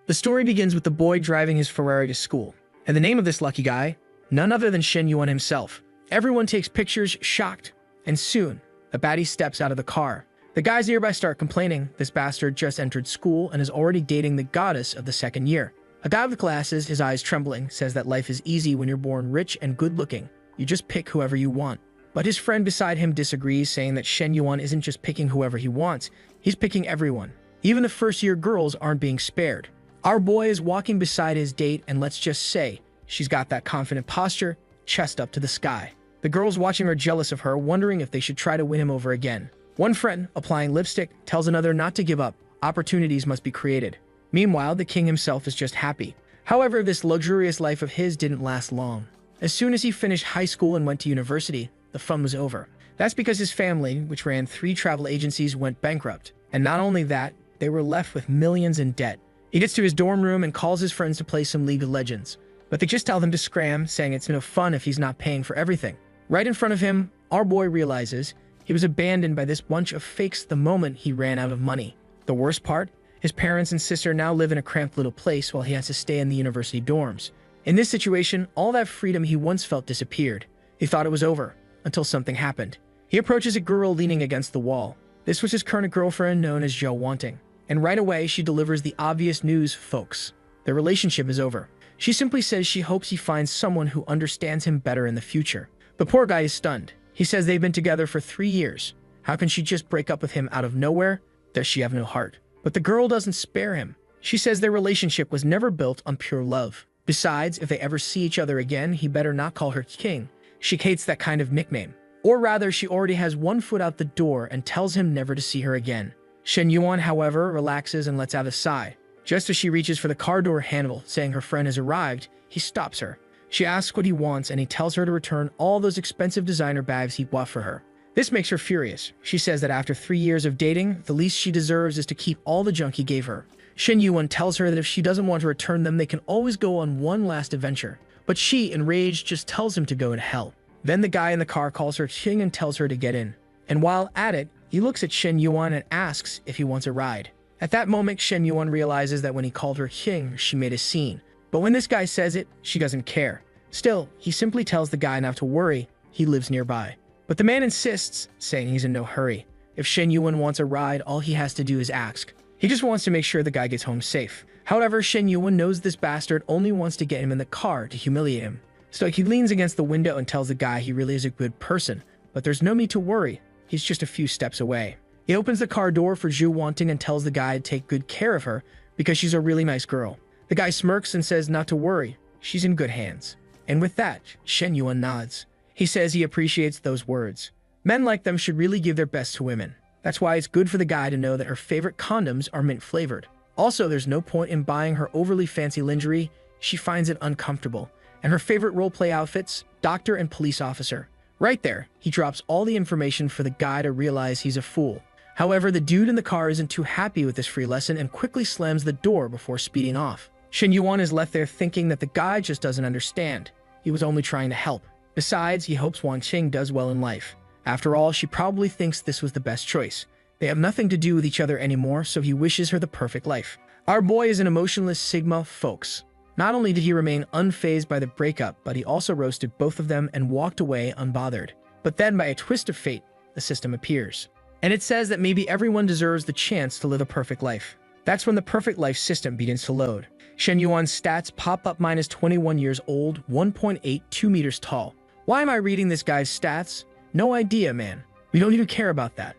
The story begins with the boy driving his Ferrari to school, and the name of this lucky guy, none other than Shen Yuan himself. Everyone takes pictures, shocked, and soon, a baddie steps out of the car. The guys nearby start complaining this bastard just entered school and is already dating the goddess of the second year. A guy with glasses, his eyes trembling, says that life is easy when you're born rich and good-looking. You just pick whoever you want. But his friend beside him disagrees, saying that Shen Yuan isn't just picking whoever he wants, he's picking everyone. Even the first-year girls aren't being spared. Our boy is walking beside his date, and let's just say, she's got that confident posture, chest up to the sky. The girls watching are jealous of her, wondering if they should try to win him over again. One friend, applying lipstick, tells another not to give up. Opportunities must be created. Meanwhile, the king himself is just happy. However, this luxurious life of his didn't last long. As soon as he finished high school and went to university, the fun was over. That's because his family, which ran 3 travel agencies, went bankrupt. And not only that, they were left with millions in debt. He gets to his dorm room and calls his friends to play some League of Legends. But they just tell him to scram, saying it's no fun if he's not paying for everything. Right in front of him, our boy realizes he was abandoned by this bunch of fakes the moment he ran out of money. The worst part? His parents and sister now live in a cramped little place while he has to stay in the university dorms. In this situation, all that freedom he once felt disappeared. He thought it was over, until something happened. He approaches a girl leaning against the wall. This was his current girlfriend, known as Zhou Wanting. And right away, she delivers the obvious news, folks. Their relationship is over. She simply says she hopes he finds someone who understands him better in the future. The poor guy is stunned. He says they've been together for 3 years. How can she just break up with him out of nowhere? Does she have no heart? But the girl doesn't spare him. She says their relationship was never built on pure love. Besides, if they ever see each other again, he better not call her king. She hates that kind of nickname. Or rather, she already has one foot out the door and tells him never to see her again. Shen Yuan, however, relaxes and lets out a sigh. Just as she reaches for the car door handle, saying her friend has arrived, he stops her. She asks what he wants, and he tells her to return all those expensive designer bags he bought for her. This makes her furious. She says that after 3 years of dating, the least she deserves is to keep all the junk he gave her. Shen Yuan tells her that if she doesn't want to return them, they can always go on one last adventure. But she, enraged, just tells him to go to hell. Then the guy in the car calls her king and tells her to get in. And while at it, he looks at Shen Yuan and asks if he wants a ride. At that moment, Shen Yuan realizes that when he called her king, she made a scene. But when this guy says it, she doesn't care. Still, he simply tells the guy not to worry, he lives nearby. But the man insists, saying he's in no hurry. If Shen Yuan wants a ride, all he has to do is ask. He just wants to make sure the guy gets home safe. However, Shen Yuan knows this bastard only wants to get him in the car to humiliate him. So he leans against the window and tells the guy he really is a good person, but there's no need to worry. He's just a few steps away. He opens the car door for Zhou Wanting and tells the guy to take good care of her because she's a really nice girl. The guy smirks and says not to worry, she's in good hands. And with that, Shen Yuan nods. He says he appreciates those words. Men like them should really give their best to women. That's why it's good for the guy to know that her favorite condoms are mint flavored. Also, there's no point in buying her overly fancy lingerie. She finds it uncomfortable. And her favorite roleplay outfits, doctor and police officer. Right there, he drops all the information for the guy to realize he's a fool. However, the dude in the car isn't too happy with this free lesson and quickly slams the door before speeding off. Shen Yuan is left there thinking that the guy just doesn't understand. He was only trying to help. Besides, he hopes Wang Qing does well in life. After all, she probably thinks this was the best choice. They have nothing to do with each other anymore, so he wishes her the perfect life. Our boy is an emotionless Sigma, folks. Not only did he remain unfazed by the breakup, but he also roasted both of them and walked away unbothered. But then, by a twist of fate, the system appears. And it says that maybe everyone deserves the chance to live a perfect life. That's when the perfect life system begins to load. Shen Yuan's stats pop up minus 21 years old, 1.82 meters tall. Why am I reading this guy's stats? No idea, man. We don't even care about that.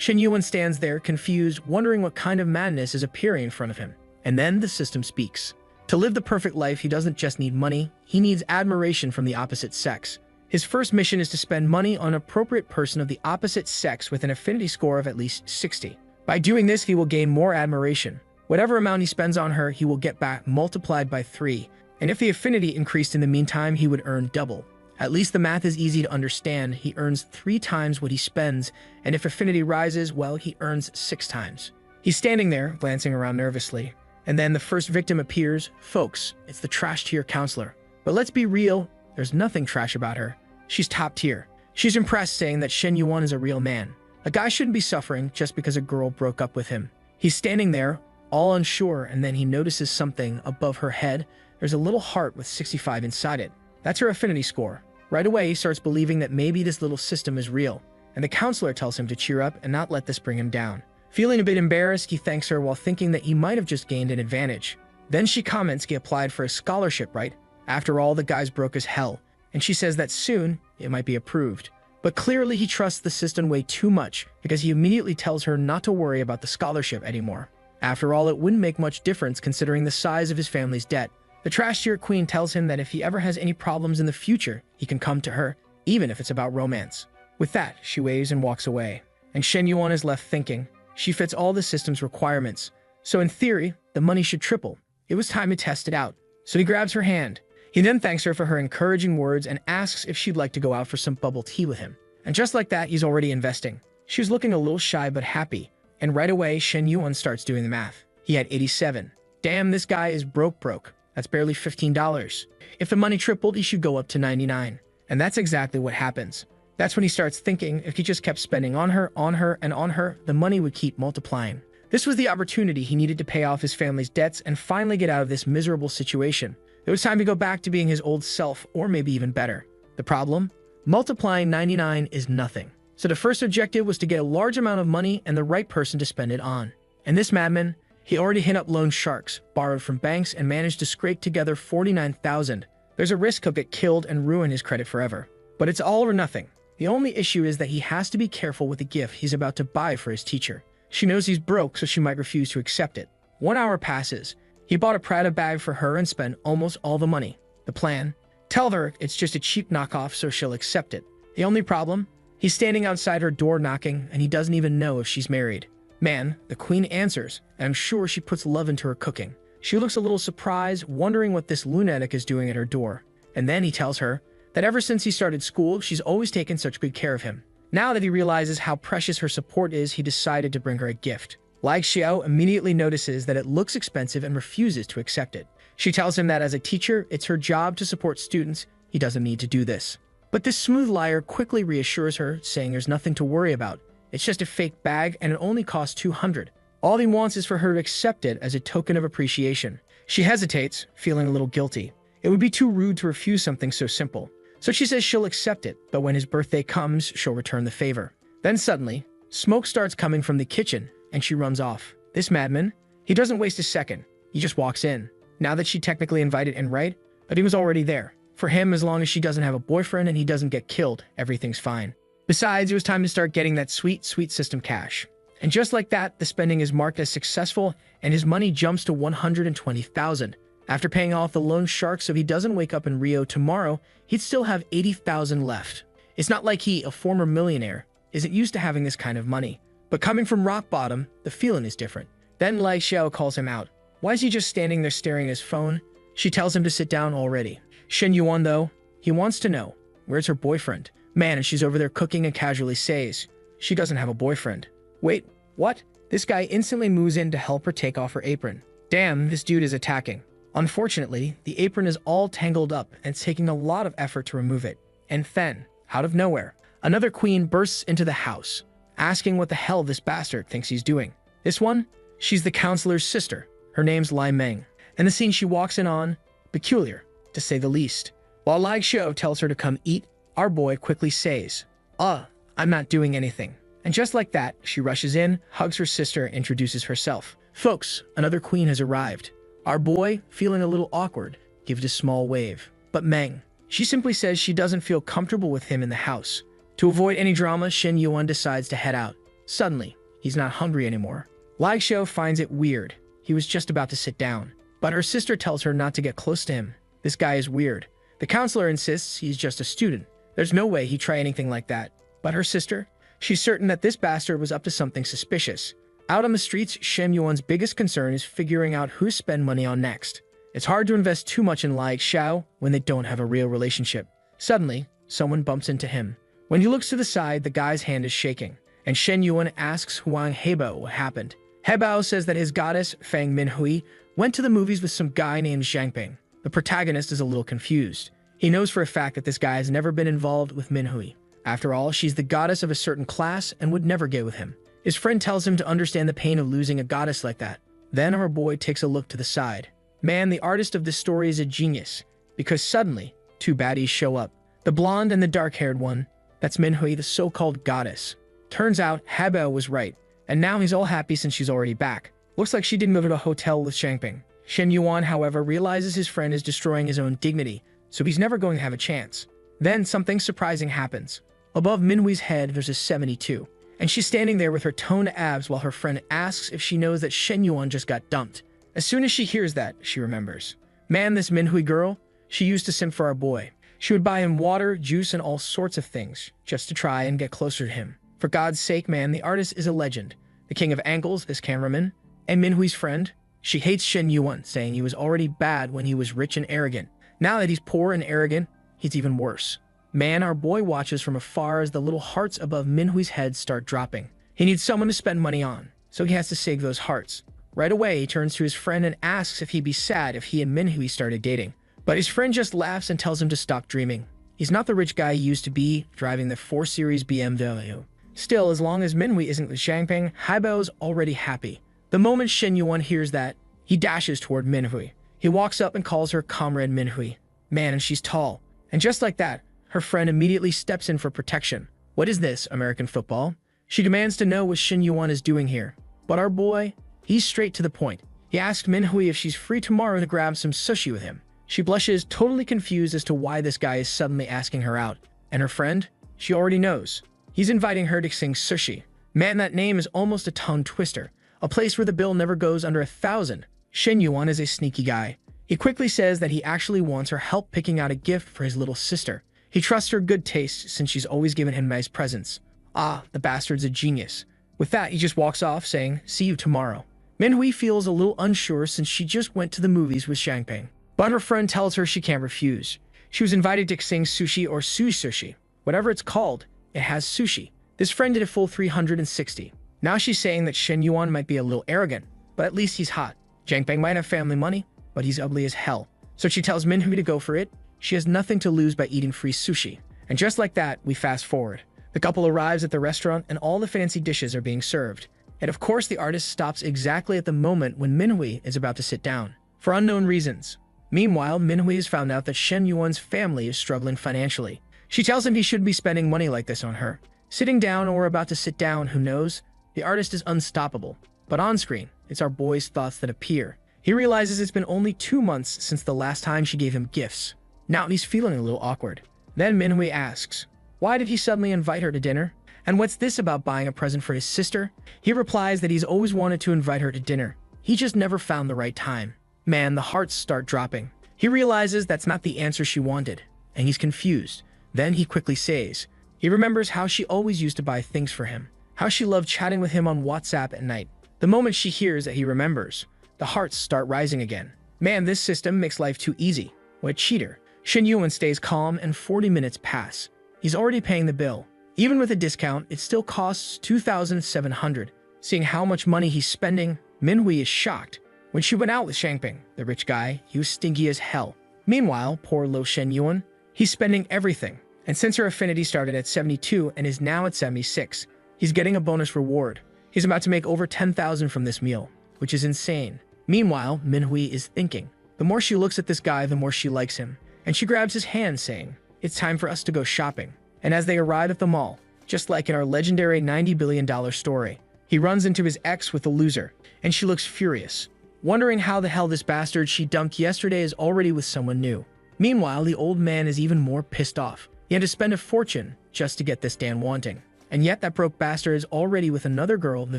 Shen Yuan stands there, confused, wondering what kind of madness is appearing in front of him. And then the system speaks. To live the perfect life, he doesn't just need money, he needs admiration from the opposite sex. His first mission is to spend money on an appropriate person of the opposite sex with an affinity score of at least 60. By doing this, he will gain more admiration. Whatever amount he spends on her, he will get back multiplied by 3. And if the affinity increased in the meantime, he would earn double. At least the math is easy to understand. He earns 3 times what he spends, and if affinity rises, well, he earns 6 times. He's standing there, glancing around nervously. And then the first victim appears. Folks, it's the trash tier counselor. But let's be real, there's nothing trash about her. She's top tier. She's impressed, saying that Shen Yuan is a real man. A guy shouldn't be suffering just because a girl broke up with him. He's standing there, all unsure, and then he notices something above her head. There's a little heart with 65 inside it. That's her affinity score. Right away, he starts believing that maybe this little system is real, and the counselor tells him to cheer up and not let this bring him down. Feeling a bit embarrassed, he thanks her while thinking that he might have just gained an advantage. Then she comments he applied for a scholarship, right? After all, the guy's broke as hell, and she says that soon it might be approved. But clearly he trusts the system way too much, because he immediately tells her not to worry about the scholarship anymore. After all, it wouldn't make much difference considering the size of his family's debt. The trash-tier queen tells him that if he ever has any problems in the future, he can come to her, even if it's about romance. With that, she waves and walks away. And Shen Yuan is left thinking, she fits all the system's requirements. So in theory, the money should triple. It was time to test it out. So he grabs her hand. He then thanks her for her encouraging words and asks if she'd like to go out for some bubble tea with him. And just like that, he's already investing. She was looking a little shy but happy. And right away, Shen Yuan starts doing the math. He had 87. Damn, this guy is broke. That's barely $15. If the money tripled, he should go up to 99. And that's exactly what happens. That's when he starts thinking if he just kept spending on her, the money would keep multiplying. This was the opportunity he needed to pay off his family's debts and finally get out of this miserable situation. It was time to go back to being his old self, or maybe even better. The problem? Multiplying 99 is nothing. So the first objective was to get a large amount of money and the right person to spend it on. And this madman, he already hit up loan sharks, borrowed from banks, and managed to scrape together 49,000. There's a risk he'll get killed and ruin his credit forever. But it's all or nothing. The only issue is that he has to be careful with the gift he's about to buy for his teacher. She knows he's broke, so she might refuse to accept it. 1 hour passes. He bought a Prada bag for her and spent almost all the money. The plan? Tell her it's just a cheap knockoff so she'll accept it. The only problem? He's standing outside her door knocking, and he doesn't even know if she's married. Man, the queen answers, and I'm sure she puts love into her cooking. She looks a little surprised, wondering what this lunatic is doing at her door. And then he tells her that ever since he started school, she's always taken such good care of him. Now that he realizes how precious her support is, he decided to bring her a gift. Lai Xiao immediately notices that it looks expensive and refuses to accept it. She tells him that as a teacher, it's her job to support students. He doesn't need to do this. But this smooth liar quickly reassures her, saying there's nothing to worry about. It's just a fake bag and it only costs 200. All he wants is for her to accept it as a token of appreciation. She hesitates, feeling a little guilty. It would be too rude to refuse something so simple. So she says she'll accept it, but when his birthday comes, she'll return the favor. Then suddenly, smoke starts coming from the kitchen, and she runs off. This madman, he doesn't waste a second. He just walks in. Now that she technically invited him, right? But he was already there. For him, as long as she doesn't have a boyfriend and he doesn't get killed, everything's fine. Besides, it was time to start getting that sweet system cash. And just like that, the spending is marked as successful, and his money jumps to 120,000. After paying off the loan shark so he doesn't wake up in Rio tomorrow, he'd still have 80,000 left. It's not like he, a former millionaire, isn't used to having this kind of money. But coming from rock bottom, the feeling is different. Then Lai Xiao calls him out. Why is he just standing there staring at his phone? She tells him to sit down already. Shen Yuan, though, he wants to know, where's her boyfriend? Man, and she's over there cooking and casually says, she doesn't have a boyfriend. Wait, what? This guy instantly moves in to help her take off her apron. Damn, this dude is attacking. Unfortunately, the apron is all tangled up and it's taking a lot of effort to remove it. And then, out of nowhere, another queen bursts into the house, asking what the hell this bastard thinks he's doing. This one? She's the counselor's sister. Her name's Lai Meng. And the scene she walks in on, peculiar, to say the least. While Lai Xiao tells her to come eat, our boy quickly says, I'm not doing anything. And just like that, she rushes in, hugs her sister, and introduces herself. Folks, another queen has arrived. Our boy, feeling a little awkward, gives a small wave. But Meng, she simply says she doesn't feel comfortable with him in the house. To avoid any drama, Shen Yuan decides to head out. Suddenly, he's not hungry anymore. Lai Xiao finds it weird. He was just about to sit down. But her sister tells her not to get close to him. This guy is weird. The counselor insists he's just a student. There's no way he'd try anything like that. But her sister? She's certain that this bastard was up to something suspicious. Out on the streets, Shen Yuan's biggest concern is figuring out who to spend money on next. It's hard to invest too much in Lai Xiao when they don't have a real relationship. Suddenly, someone bumps into him. When he looks to the side, the guy's hand is shaking, and Shen Yuan asks Huang Hebao what happened. Hebao says that his goddess, Fang Minhui, went to the movies with some guy named Zhang Ping. The protagonist is a little confused. He knows for a fact that this guy has never been involved with Minhui. After all, she's the goddess of a certain class and would never get with him. His friend tells him to understand the pain of losing a goddess like that. Then our boy takes a look to the side. Man, the artist of this story is a genius, because suddenly, two baddies show up. The blonde and the dark-haired one. That's Manhwa, the so-called goddess. Turns out, Habo was right, and now he's all happy since she's already back. Looks like she did move to a hotel with Shangping. Shen Yuan, however, realizes his friend is destroying his own dignity, so he's never going to have a chance. Then something surprising happens. Above Minhui's head, there's a 72, and she's standing there with her toned abs while her friend asks if she knows that Shen Yuan just got dumped. As soon as she hears that, she remembers. Man, this Manhwa girl, she used to simp for our boy. She would buy him water, juice, and all sorts of things, just to try and get closer to him. For God's sake, man, the artist is a legend. The king of angles is cameraman, and Minhui's friend, she hates Shen Yuan, saying he was already bad when he was rich and arrogant. Now that he's poor and arrogant, he's even worse. Man, our boy watches from afar as the little hearts above Minhui's head start dropping. He needs someone to spend money on, so he has to save those hearts. Right away, he turns to his friend and asks if he'd be sad if he and Minhui started dating. But his friend just laughs and tells him to stop dreaming. He's not the rich guy he used to be, driving the 4 Series BMW. Still, as long as Minhui isn't with Shangping, Haibao's already happy. The moment Shen Yuan hears that, he dashes toward Minhui. He walks up and calls her Comrade Minhui. Man, and she's tall. And just like that, her friend immediately steps in for protection. What is this, American football? She demands to know what Shen Yuan is doing here. But our boy, he's straight to the point. He asks Minhui if she's free tomorrow to grab some sushi with him. She blushes, totally confused as to why this guy is suddenly asking her out. And her friend? She already knows. He's inviting her to sing sushi. Man, that name is almost a tongue twister. A place where the bill never goes under 1,000. Shen Yuan is a sneaky guy. He quickly says that he actually wants her help picking out a gift for his little sister. He trusts her good taste since she's always given him nice presents. Ah, the bastard's a genius. With that, he just walks off saying, see you tomorrow. Minhui feels a little unsure since she just went to the movies with Shangping. But her friend tells her she can't refuse. She was invited to sing sushi or sushi. Whatever it's called, it has sushi. This friend did a full 360. Now she's saying that Shen Yuan might be a little arrogant, but at least he's hot. Shangping might have family money, but he's ugly as hell. So she tells Minhui to go for it. She has nothing to lose by eating free sushi. And just like that, we fast forward. The couple arrives at the restaurant and all the fancy dishes are being served. And of course, the artist stops exactly at the moment when Minhui is about to sit down, for unknown reasons. Meanwhile, Minhui has found out that Shen Yuan's family is struggling financially. She tells him he shouldn't be spending money like this on her. Sitting down or about to sit down, who knows? The artist is unstoppable. But on screen, it's our boy's thoughts that appear. He realizes it's been only 2 months since the last time she gave him gifts. Now he's feeling a little awkward. Then Minhui asks, why did he suddenly invite her to dinner? And what's this about buying a present for his sister? He replies that he's always wanted to invite her to dinner. He just never found the right time. Man, the hearts start dropping. He realizes that's not the answer she wanted, and he's confused. Then he quickly says, he remembers how she always used to buy things for him, how she loved chatting with him on WhatsApp at night. The moment she hears that he remembers, the hearts start rising again. Man, this system makes life too easy. What a cheater. Shen Yuan stays calm and 40 minutes pass. He's already paying the bill. Even with a discount, it still costs 2,700. Seeing how much money he's spending, Minhui is shocked. When she went out with Shangping, the rich guy, he was stingy as hell. Meanwhile, poor Lo Shen Yuan, he's spending everything. And since her affinity started at 72 and is now at 76, he's getting a bonus reward. He's about to make over 10,000 from this meal, which is insane. Meanwhile, Minhui is thinking. The more she looks at this guy, the more she likes him. And she grabs his hand saying, it's time for us to go shopping. And as they arrive at the mall, just like in our legendary $90 billion story, he runs into his ex with the loser, and she looks furious, wondering how the hell this bastard she dumped yesterday is already with someone new. Meanwhile, the old man is even more pissed off. He had to spend a fortune just to get this Dan wanting. And yet that broke bastard is already with another girl the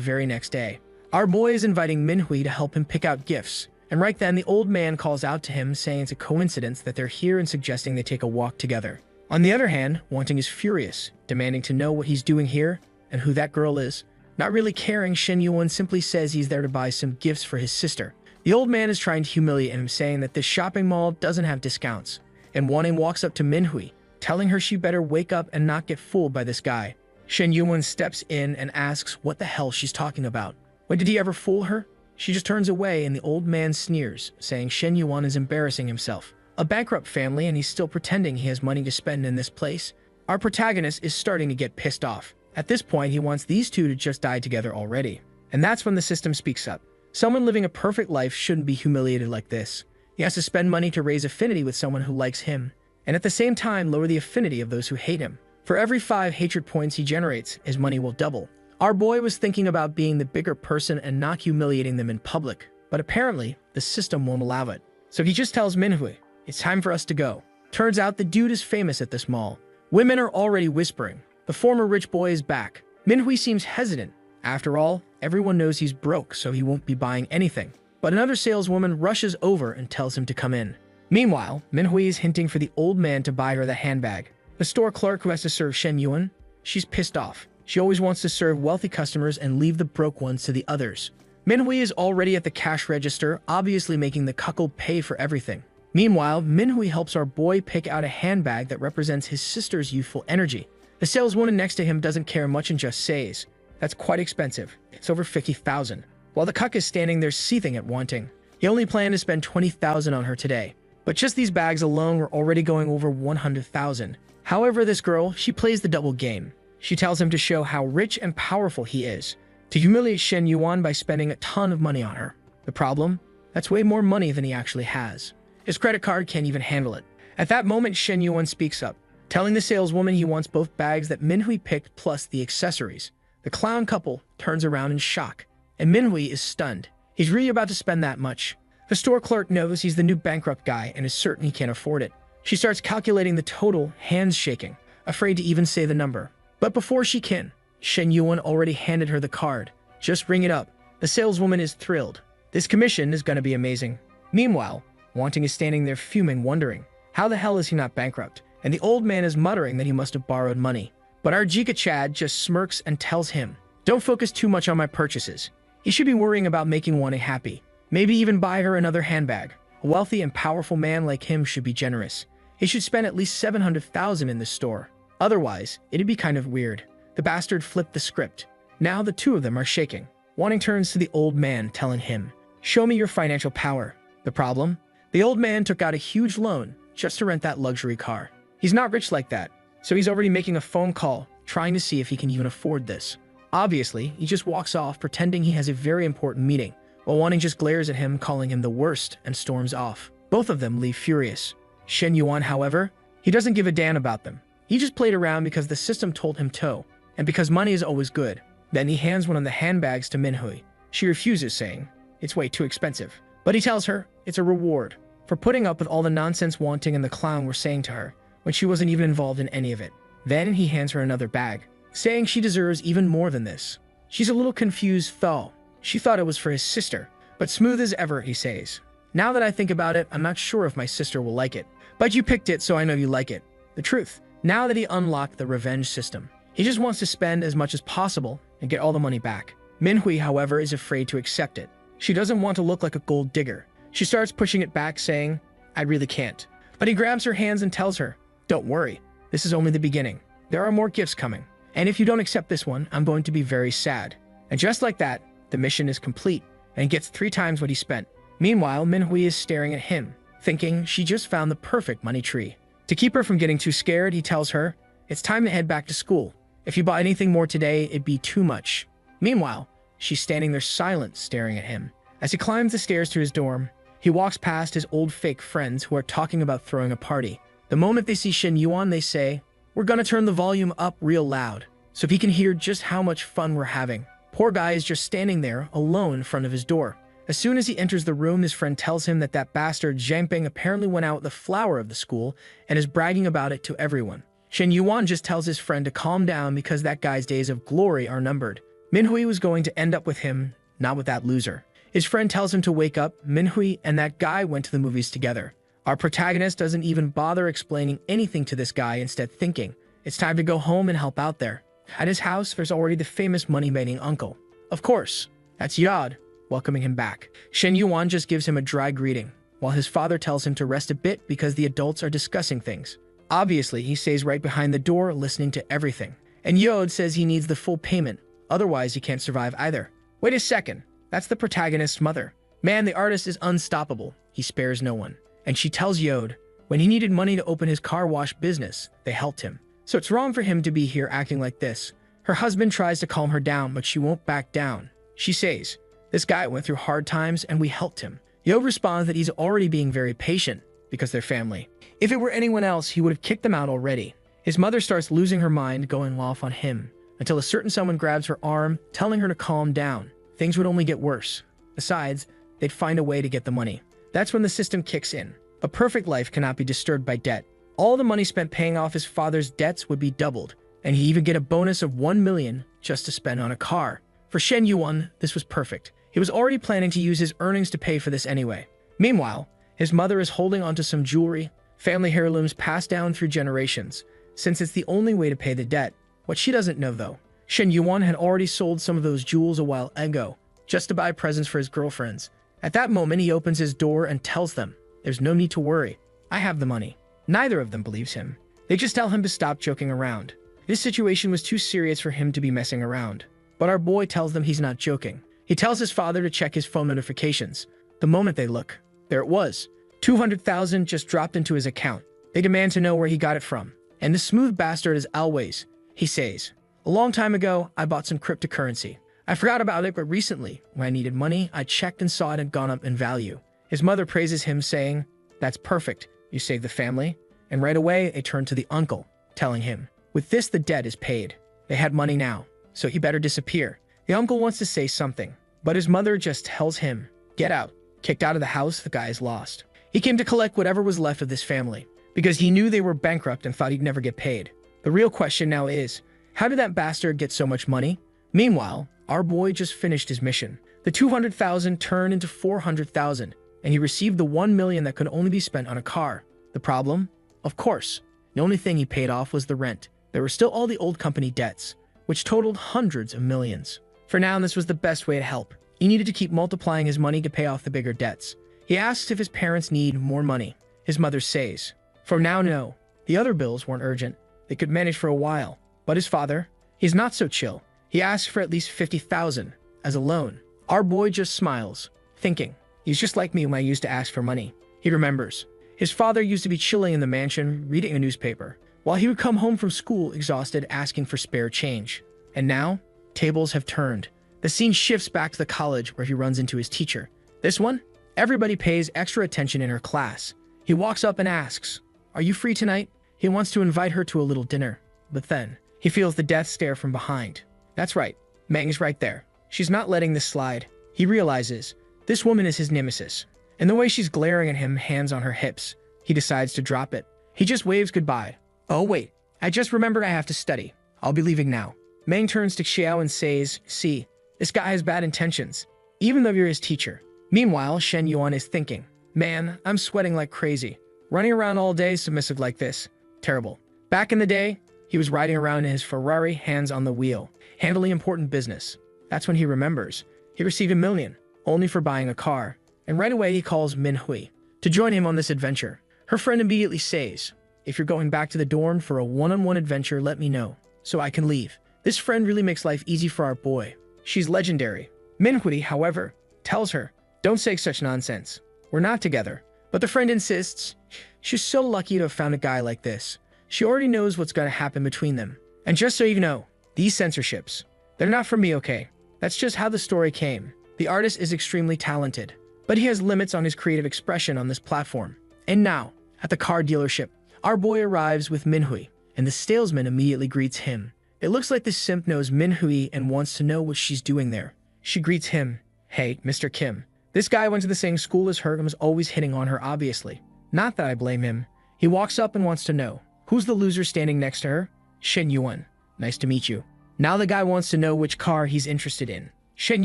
very next day. Our boy is inviting Minhui to help him pick out gifts. And right then, the old man calls out to him saying it's a coincidence that they're here and suggesting they take a walk together. On the other hand, Wanting is furious, demanding to know what he's doing here and who that girl is. Not really caring, Shen Yuan simply says he's there to buy some gifts for his sister. The old man is trying to humiliate him, saying that this shopping mall doesn't have discounts. And Wanting walks up to Minhui, telling her she better wake up and not get fooled by this guy. Shen Yuan steps in and asks what the hell she's talking about. When did he ever fool her? She just turns away and the old man sneers, saying Shen Yuan is embarrassing himself. A bankrupt family and he's still pretending he has money to spend in this place. Our protagonist is starting to get pissed off. At this point, he wants these two to just die together already. And that's when the system speaks up. Someone living a perfect life shouldn't be humiliated like this. He has to spend money to raise affinity with someone who likes him, and at the same time lower the affinity of those who hate him. For every 5 hatred points he generates, his money will double. Our boy was thinking about being the bigger person and not humiliating them in public, but apparently, the system won't allow it. So he just tells Manhwa, "It's time for us to go." Turns out the dude is famous at this mall. Women are already whispering, the former rich boy is back. Manhwa seems hesitant. After all, everyone knows he's broke, so he won't be buying anything. But another saleswoman rushes over and tells him to come in. Meanwhile, Manhwa is hinting for the old man to buy her the handbag. The store clerk who has to serve Shen Yuan, she's pissed off. She always wants to serve wealthy customers and leave the broke ones to the others. Manhwa is already at the cash register, obviously making the cuckold pay for everything. Meanwhile, Manhwa helps our boy pick out a handbag that represents his sister's youthful energy. The saleswoman next to him doesn't care much and just says, "That's quite expensive. It's over 50,000. While the cuck is standing there seething at wanting. He only planned to spend 20,000 on her today. But just these bags alone were already going over 100,000. However, this girl, she plays the double game. She tells him to show how rich and powerful he is, to humiliate Shen Yuan by spending a ton of money on her. The problem? That's way more money than he actually has. His credit card can't even handle it. At that moment, Shen Yuan speaks up, telling the saleswoman he wants both bags that Manhwa picked plus the accessories. The clown couple turns around in shock, and Manhwa is stunned. He's really about to spend that much. The store clerk knows he's the new bankrupt guy and is certain he can't afford it. She starts calculating the total, hands shaking, afraid to even say the number. But before she can, Shen Yuan already handed her the card. "Just ring it up." The saleswoman is thrilled. This commission is going to be amazing. Meanwhile, Wanting is standing there fuming, wondering, how the hell is he not bankrupt? And the old man is muttering that he must have borrowed money. But our Jika Chad just smirks and tells him, "Don't focus too much on my purchases. He should be worrying about making Wanting happy. Maybe even buy her another handbag. A wealthy and powerful man like him should be generous. He should spend at least 700,000 in this store. Otherwise, it'd be kind of weird." The bastard flipped the script. Now the two of them are shaking. Wanting turns to the old man, telling him, "Show me your financial power." The problem? The old man took out a huge loan just to rent that luxury car. He's not rich like that, so he's already making a phone call, trying to see if he can even afford this. Obviously, he just walks off pretending he has a very important meeting, while Wanting just glares at him, calling him the worst, and storms off. Both of them leave furious. Shen Yuan, however, he doesn't give a damn about them. He just played around because the system told him to, and because money is always good. Then he hands one of the handbags to Manhwa. She refuses, saying, "It's way too expensive." But he tells her it's a reward for putting up with all the nonsense Wanting and the clown were saying to her when she wasn't even involved in any of it. Then he hands her another bag, saying she deserves even more than this. She's a little confused though. She thought it was for his sister, but smooth as ever, he says, "Now that I think about it, I'm not sure if my sister will like it. But you picked it, so I know you like it." The truth, now that he unlocked the revenge system, he just wants to spend as much as possible and get all the money back. Manhwa, however, is afraid to accept it. She doesn't want to look like a gold digger. She starts pushing it back, saying, "I really can't." But he grabs her hands and tells her, "Don't worry, this is only the beginning. There are more gifts coming. And if you don't accept this one, I'm going to be very sad." And just like that, the mission is complete, and he gets 3 times what he spent. Meanwhile, Manhwa is staring at him, thinking she just found the perfect money tree. To keep her from getting too scared, he tells her, "It's time to head back to school. If you buy anything more today, it'd be too much." Meanwhile, she's standing there silent, staring at him. As he climbs the stairs to his dorm, he walks past his old fake friends who are talking about throwing a party. The moment they see Shen Yuan, they say, "We're gonna turn the volume up real loud, so he can hear just how much fun we're having." Poor guy is just standing there, alone in front of his door. As soon as he enters the room, his friend tells him that bastard Zhangping apparently went out with the flower of the school and is bragging about it to everyone. Shen Yuan just tells his friend to calm down because that guy's days of glory are numbered. Manhwa was going to end up with him, not with that loser. His friend tells him to wake up. Manhwa and that guy went to the movies together. Our protagonist doesn't even bother explaining anything to this guy, instead thinking, it's time to go home and help out there. At his house, there's already the famous money-making uncle. Of course, that's Yod, welcoming him back. Shen Yuan just gives him a dry greeting, while his father tells him to rest a bit because the adults are discussing things. Obviously, he stays right behind the door, listening to everything. And Yod says he needs the full payment, otherwise he can't survive either. Wait a second, that's the protagonist's mother. Man, the artist is unstoppable. He spares no one. And she tells Yod, when he needed money to open his car wash business, they helped him. So it's wrong for him to be here acting like this. Her husband tries to calm her down, but she won't back down. She says, This guy went through hard times and we helped him. Yo responds that he's already being very patient because they're family. If it were anyone else, he would have kicked them out already. His mother starts losing her mind, going off on him, until a certain someone grabs her arm, telling her to calm down. Things would only get worse. Besides, they'd find a way to get the money. That's when the system kicks in. A perfect life cannot be disturbed by debt. All the money spent paying off his father's debts would be doubled, and he'd even get a bonus of 1 million just to spend on a car. For Shen Yuan, this was perfect. He was already planning to use his earnings to pay for this anyway. Meanwhile, his mother is holding onto some jewelry, family heirlooms passed down through generations, since it's the only way to pay the debt. What she doesn't know though, Shen Yuan had already sold some of those jewels a while ago, just to buy presents for his girlfriends. At that moment, he opens his door and tells them, "There's no need to worry. I have the money." Neither of them believes him. They just tell him to stop joking around. This situation was too serious for him to be messing around. But our boy tells them he's not joking. He tells his father to check his phone notifications. The moment they look, there it was. 200,000 just dropped into his account. They demand to know where he got it from. And the smooth bastard as always, he says, "A long time ago, I bought some cryptocurrency. I forgot about it, but recently, when I needed money, I checked and saw it had gone up in value." His mother praises him, saying, "That's perfect. You saved the family." And right away, they turn to the uncle, telling him, "With this, the debt is paid. They had money now, so he better disappear." The uncle wants to say something, but his mother just tells him, "Get out." Kicked out of the house, the guy is lost. He came to collect whatever was left of this family, because he knew they were bankrupt and thought he'd never get paid. The real question now is, how did that bastard get so much money? Meanwhile, our boy just finished his mission. The 200,000 turned into 400,000, and he received the 1 million that could only be spent on a car. The problem? Of course, the only thing he paid off was the rent. There were still all the old company debts, which totaled hundreds of millions. For now, this was the best way to help. He needed to keep multiplying his money to pay off the bigger debts. He asks if his parents need more money. His mother says, "For now, no." The other bills weren't urgent. They could manage for a while. But his father, he's not so chill. He asks for at least 50,000 as a loan. Our boy just smiles, thinking, he's just like me when I used to ask for money. He remembers. His father used to be chilling in the mansion, reading a newspaper, while he would come home from school exhausted, asking for spare change. And now, tables have turned. The scene shifts back to the college where he runs into his teacher. This one, everybody pays extra attention in her class. He walks up and asks, "Are you free tonight?" He wants to invite her to a little dinner, but then he feels the death stare from behind. That's right, Meng's right there. She's not letting this slide. He realizes this woman is his nemesis, and the way she's glaring at him, hands on her hips, he decides to drop it. He just waves goodbye. "Oh wait, I just remembered I have to study. I'll be leaving now." Meng turns to Xiao and says, "See, this guy has bad intentions, even though you're his teacher." Meanwhile, Shen Yuan is thinking, "Man, I'm sweating like crazy. Running around all day submissive like this. Terrible." Back in the day, he was riding around in his Ferrari, hands on the wheel, handling important business. That's when he remembers. He received 1 million, only for buying a car. And right away, he calls Manhwa to join him on this adventure. Her friend immediately says, "If you're going back to the dorm for a one-on-one adventure, let me know, so I can leave." This friend really makes life easy for our boy. She's legendary. Manhwa, however, tells her, "Don't say such nonsense. We're not together." But the friend insists. She's so lucky to have found a guy like this. She already knows what's going to happen between them. And just so you know, these censorships, they're not for me, okay? That's just how the story came. The artist is extremely talented, but he has limits on his creative expression on this platform. And now, at the car dealership, our boy arrives with Manhwa, and the salesman immediately greets him. It looks like the simp knows Manhwa and wants to know what she's doing there. She greets him. "Hey, Mr. Kim. This guy went to the same school as her and was always hitting on her, obviously. Not that I blame him." He walks up and wants to know, who's the loser standing next to her? Shen Yuan. "Nice to meet you." Now the guy wants to know which car he's interested in. Shen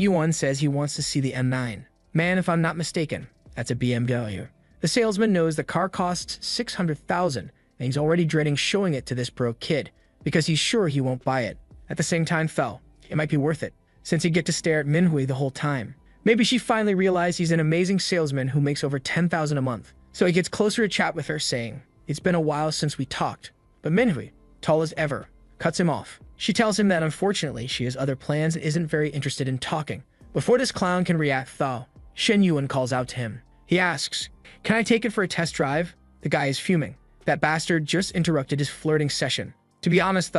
Yuan says he wants to see the M9. "Man, if I'm not mistaken, that's a BMW." The salesman knows the car costs 600,000, and he's already dreading showing it to this broke kid, because he's sure he won't buy it. At the same time, it might be worth it, since he'd get to stare at Manhwa the whole time. Maybe she finally realized he's an amazing salesman who makes over 10,000 a month. So he gets closer to chat with her, saying, "It's been a while since we talked." But Manhwa, tall as ever, cuts him off. She tells him that unfortunately she has other plans and isn't very interested in talking. Before this clown can react, Shen Yuan calls out to him. He asks, "Can I take it for a test drive?" The guy is fuming. That bastard just interrupted his flirting session. To be honest,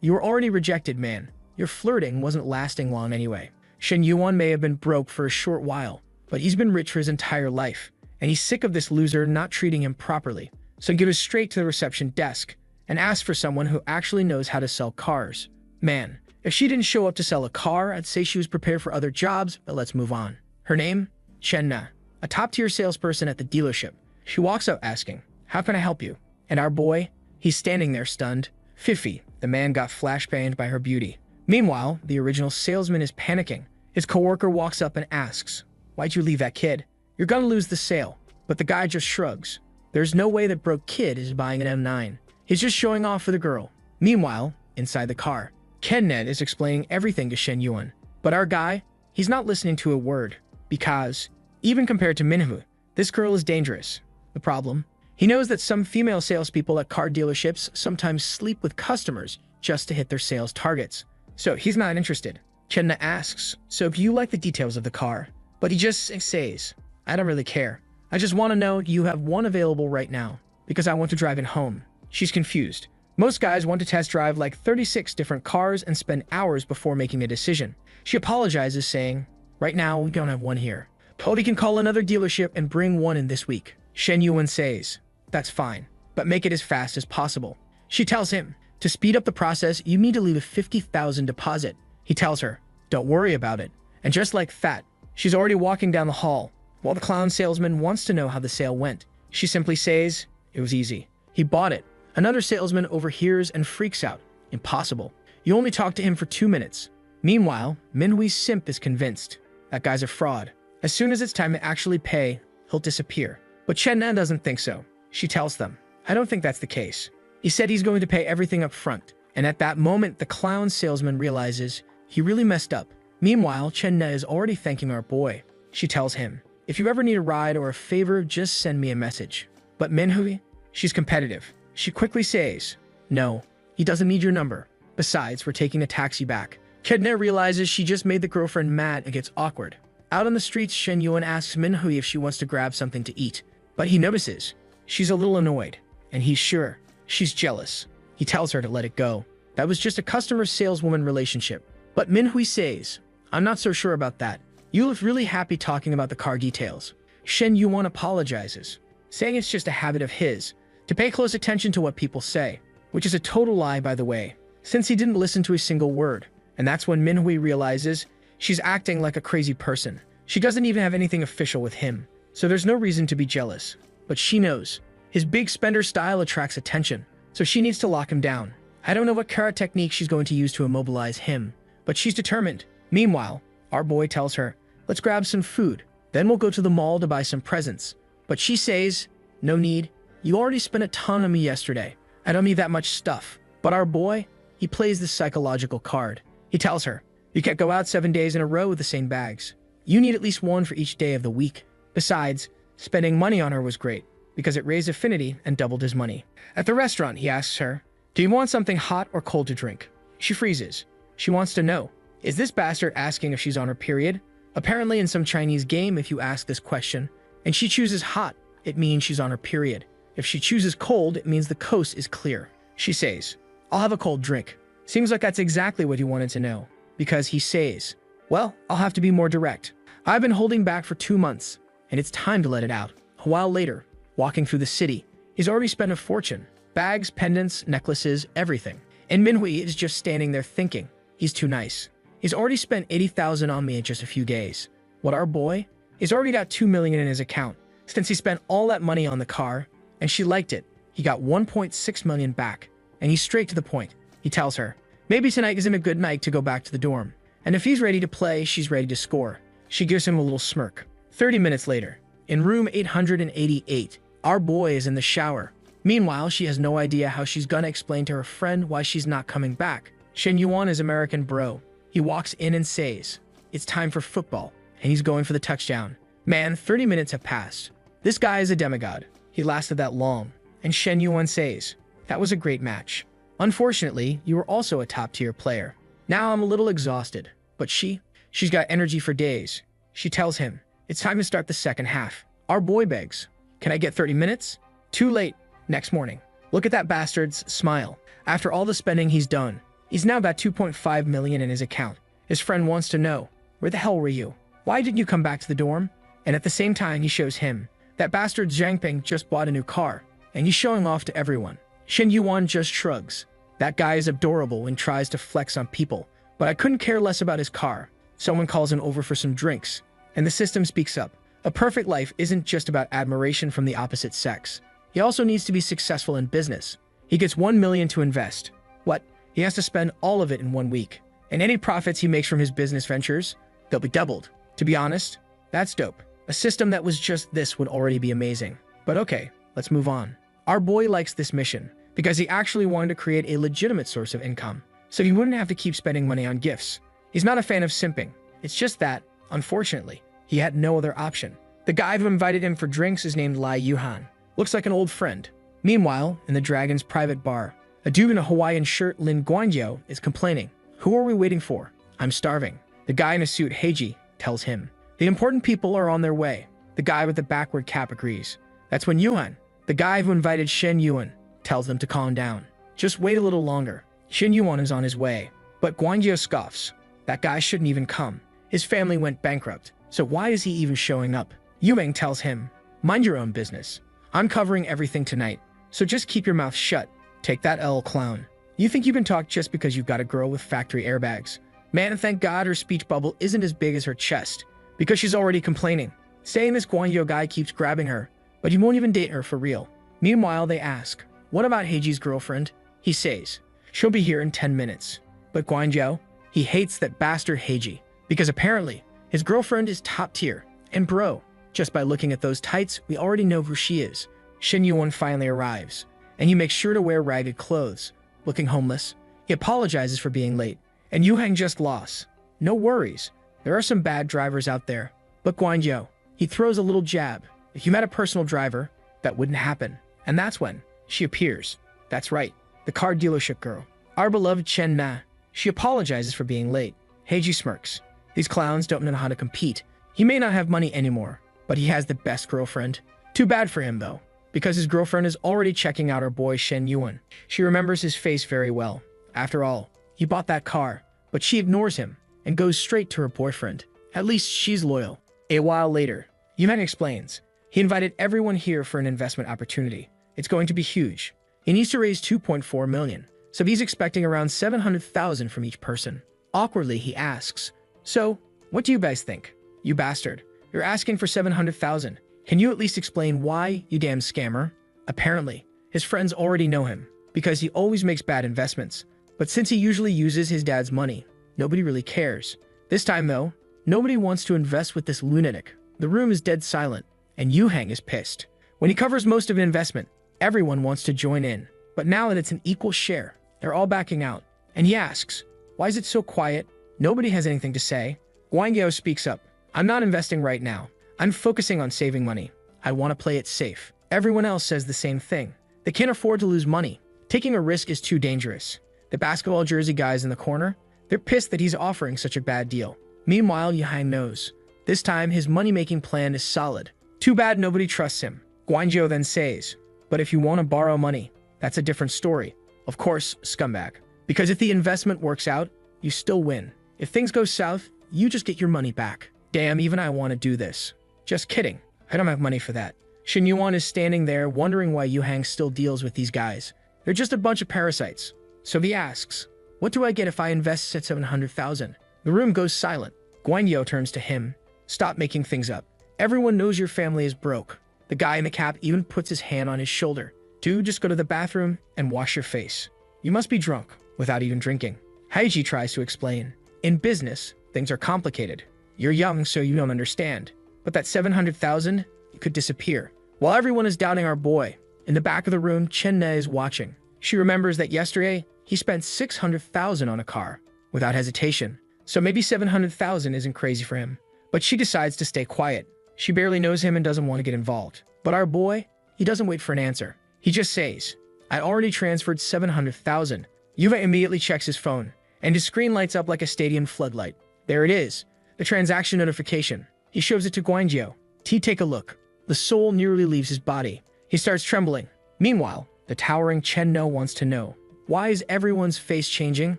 you were already rejected, man. Your flirting wasn't lasting long anyway. Shen Yuan may have been broke for a short while, but he's been rich for his entire life, and he's sick of this loser not treating him properly. So he goes straight to the reception desk and asks for someone who actually knows how to sell cars. Man, if she didn't show up to sell a car, I'd say she was prepared for other jobs, but let's move on. Her name? Chen Na, a top-tier salesperson at the dealership. She walks out asking, "How can I help you?" And our boy? He's standing there stunned. Fifi, the man got flashbanged by her beauty. Meanwhile, the original salesman is panicking. His coworker walks up and asks, "Why'd you leave that kid? You're gonna lose the sale." But the guy just shrugs. There's no way that broke kid is buying an M9. He's just showing off for the girl. Meanwhile, inside the car, Ken Ned is explaining everything to Shen Yuan. But our guy, he's not listening to a word. Because, even compared to Manhwa, this girl is dangerous. The problem? He knows that some female salespeople at car dealerships sometimes sleep with customers just to hit their sales targets. So he's not interested. Chenna asks, "So do you like the details of the car?" But he just says, "I don't really care. I just want to know you have one available right now, because I want to drive it home." She's confused. Most guys want to test drive like 36 different cars and spend hours before making a decision. She apologizes, saying, "Right now, we don't have one here. Cody can call another dealership and bring one in this week." Shen Yuan says, "That's fine, but make it as fast as possible." She tells him, to speed up the process, you need to leave a 50,000 deposit. He tells her, "Don't worry about it." And just like that, she's already walking down the hall. While the clown salesman wants to know how the sale went, she simply says, "It was easy. He bought it." Another salesman overhears and freaks out. "Impossible. You only talked to him for 2 minutes." Meanwhile, Minhui's simp is convinced. That guy's a fraud. As soon as it's time to actually pay, he'll disappear. But Chen Nan doesn't think so. She tells them, "I don't think that's the case. He said he's going to pay everything up front." And at that moment, the clown salesman realizes he really messed up. Meanwhile, Chen Na is already thanking our boy. She tells him, "If you ever need a ride or a favor, just send me a message." But Minhui, she's competitive. She quickly says, "No, he doesn't need your number. Besides, we're taking a taxi back." Chen Na realizes she just made the girlfriend mad and gets awkward. Out on the streets, Shen Yuan asks Minhui if she wants to grab something to eat. But he notices she's a little annoyed, and he's sure she's jealous. He tells her to let it go. That was just a customer-saleswoman relationship. But Minhui says, "I'm not so sure about that. You look really happy talking about the car details." Shen Yuan apologizes, saying it's just a habit of his to pay close attention to what people say, which is a total lie, by the way, since he didn't listen to a single word. And that's when Minhui realizes she's acting like a crazy person. She doesn't even have anything official with him, so there's no reason to be jealous. But she knows his big spender style attracts attention, so she needs to lock him down. I don't know what karate technique she's going to use to immobilize him, but she's determined. Meanwhile, our boy tells her, "Let's grab some food, then we'll go to the mall to buy some presents." But she says, "No need. You already spent a ton on me yesterday. I don't need that much stuff." But our boy, he plays this psychological card. He tells her, "You can't go out 7 days in a row with the same bags. You need at least one for each day of the week." Besides, spending money on her was great, because it raised affinity and doubled his money. At the restaurant, he asks her, "Do you want something hot or cold to drink?" She freezes. She wants to know, is this bastard asking if she's on her period? Apparently in some Chinese game, if you ask this question, and she chooses hot, it means she's on her period. If she chooses cold, it means the coast is clear. She says, "I'll have a cold drink." Seems like that's exactly what he wanted to know, because he says, "Well, I'll have to be more direct. I've been holding back for 2 months, and it's time to let it out." A while later, walking through the city, he's already spent a fortune. Bags, pendants, necklaces, everything. And Minhui is just standing there thinking, he's too nice. He's already spent 80,000 on me in just a few days. What our boy? He's already got 2 million in his account. Since he spent all that money on the car, and she liked it, he got 1.6 million back. And he's straight to the point. He tells her, maybe tonight isn't a good night to go back to the dorm. And if he's ready to play, she's ready to score. She gives him a little smirk. 30 minutes later, in room 888, our boy is in the shower. Meanwhile, she has no idea how she's gonna explain to her friend why she's not coming back. Shen Yuan is American bro. He walks in and says, "It's time for football," and he's going for the touchdown. Man, 30 minutes have passed. This guy is a demigod. He lasted that long. And Shen Yuan says, "That was a great match. Unfortunately, you were also a top-tier player. Now I'm a little exhausted." But she's got energy for days. She tells him, it's time to start the second half. Our boy begs, "Can I get 30 minutes? Too late. Next morning. Look at that bastard's smile. After all the spending he's done, he's now got 2.5 million in his account. His friend wants to know, Where the hell were you? Why didn't you come back to the dorm? And at the same time, he shows him. That bastard Zhangping just bought a new car, and he's showing off to everyone. Shen Yuan just shrugs. That guy is adorable and tries to flex on people, but I couldn't care less about his car. Someone calls him over for some drinks, and the system speaks up. A perfect life isn't just about admiration from the opposite sex. He also needs to be successful in business. He gets 1 million to invest. What? He has to spend all of it in 1 week. And any profits he makes from his business ventures, they'll be doubled. To be honest, that's dope. A system that was just this would already be amazing. But okay, let's move on. Our boy likes this mission because he actually wanted to create a legitimate source of income, so he wouldn't have to keep spending money on gifts. He's not a fan of simping. It's just that, unfortunately, he had no other option. The guy who invited him for drinks is named Lai Yuhan. Looks like an old friend. Meanwhile, in the Dragon's private bar, a dude in a Hawaiian shirt, Lin Guangyou, is complaining. Who are we waiting for? I'm starving. The guy in a suit, Heiji, tells him. The important people are on their way. The guy with the backward cap agrees. That's when Yuan, the guy who invited Shen Yuan, tells them to calm down. Just wait a little longer. Shen Yuan is on his way. But Guangyou scoffs. That guy shouldn't even come. His family went bankrupt, so why is he even showing up? Yumeng tells him, mind your own business. I'm covering everything tonight, so just keep your mouth shut. Take that L, clown. You think you can talk just because you've got a girl with factory airbags? Man, thank God her speech bubble isn't as big as her chest, because she's already complaining, saying this Guangyou guy keeps grabbing her, but he won't even date her for real. Meanwhile, they ask, what about Heiji's girlfriend? He says, she'll be here in 10 minutes. But Guangyou, he hates that bastard Heiji, because apparently, his girlfriend is top tier. And bro, just by looking at those tights, we already know who she is. Shen Yuan finally arrives, and he makes sure to wear ragged clothes. Looking homeless, he apologizes for being late, and Yu Hang just lost. No worries, there are some bad drivers out there. But Guangyou, he throws a little jab. If you met a personal driver, that wouldn't happen. And that's when she appears. That's right, the car dealership girl. Our beloved Chen Na. She apologizes for being late. Heiji smirks. These clowns don't know how to compete. He may not have money anymore, but he has the best girlfriend. Too bad for him, though, because his girlfriend is already checking out our boy Shen Yuan. She remembers his face very well. After all, he bought that car, but she ignores him and goes straight to her boyfriend. At least she's loyal. A while later, Yuan explains. He invited everyone here for an investment opportunity. It's going to be huge. He needs to raise 2.4 million, so he's expecting around 700,000 from each person. Awkwardly, he asks, so, what do you guys think? You bastard. You're asking for 700,000. Can you at least explain why, you damn scammer? Apparently, his friends already know him, because he always makes bad investments. But since he usually uses his dad's money, nobody really cares. This time, though, nobody wants to invest with this lunatic. The room is dead silent, and Yu Hang is pissed. When he covers most of an investment, everyone wants to join in. But now that it's an equal share, they're all backing out. And he asks, why is it so quiet? Nobody has anything to say. Guangyou speaks up. I'm not investing right now. I'm focusing on saving money. I want to play it safe. Everyone else says the same thing. They can't afford to lose money. Taking a risk is too dangerous. The basketball jersey guys in the corner, they're pissed that he's offering such a bad deal. Meanwhile, Yuhang knows. This time, his money-making plan is solid. Too bad nobody trusts him. Guangyou then says, but if you want to borrow money, that's a different story. Of course, scumbag. Because if the investment works out, you still win. If things go south, you just get your money back. Damn, even I want to do this. Just kidding. I don't have money for that. Shen Yuan is standing there wondering why Yu Hang still deals with these guys. They're just a bunch of parasites. So he asks, what do I get if I invest at 700,000? The room goes silent. Guangyou turns to him. Stop making things up. Everyone knows your family is broke. The guy in the cap even puts his hand on his shoulder. Dude, just go to the bathroom and wash your face. You must be drunk without even drinking. Heiji tries to explain. In business, things are complicated. You're young, so you don't understand. But that 700,000, it could disappear. While everyone is doubting our boy, in the back of the room, Chen Ne is watching. She remembers that yesterday, he spent 600,000 on a car, without hesitation. So maybe 700,000 isn't crazy for him. But she decides to stay quiet. She barely knows him and doesn't want to get involved. But our boy, he doesn't wait for an answer. He just says, I already transferred 700,000. Yuva immediately checks his phone, and his screen lights up like a stadium floodlight. There it is, the transaction notification. He shows it to Guangyou. Take a look. The soul nearly leaves his body. He starts trembling. Meanwhile, the towering Chen No wants to know, why is everyone's face changing?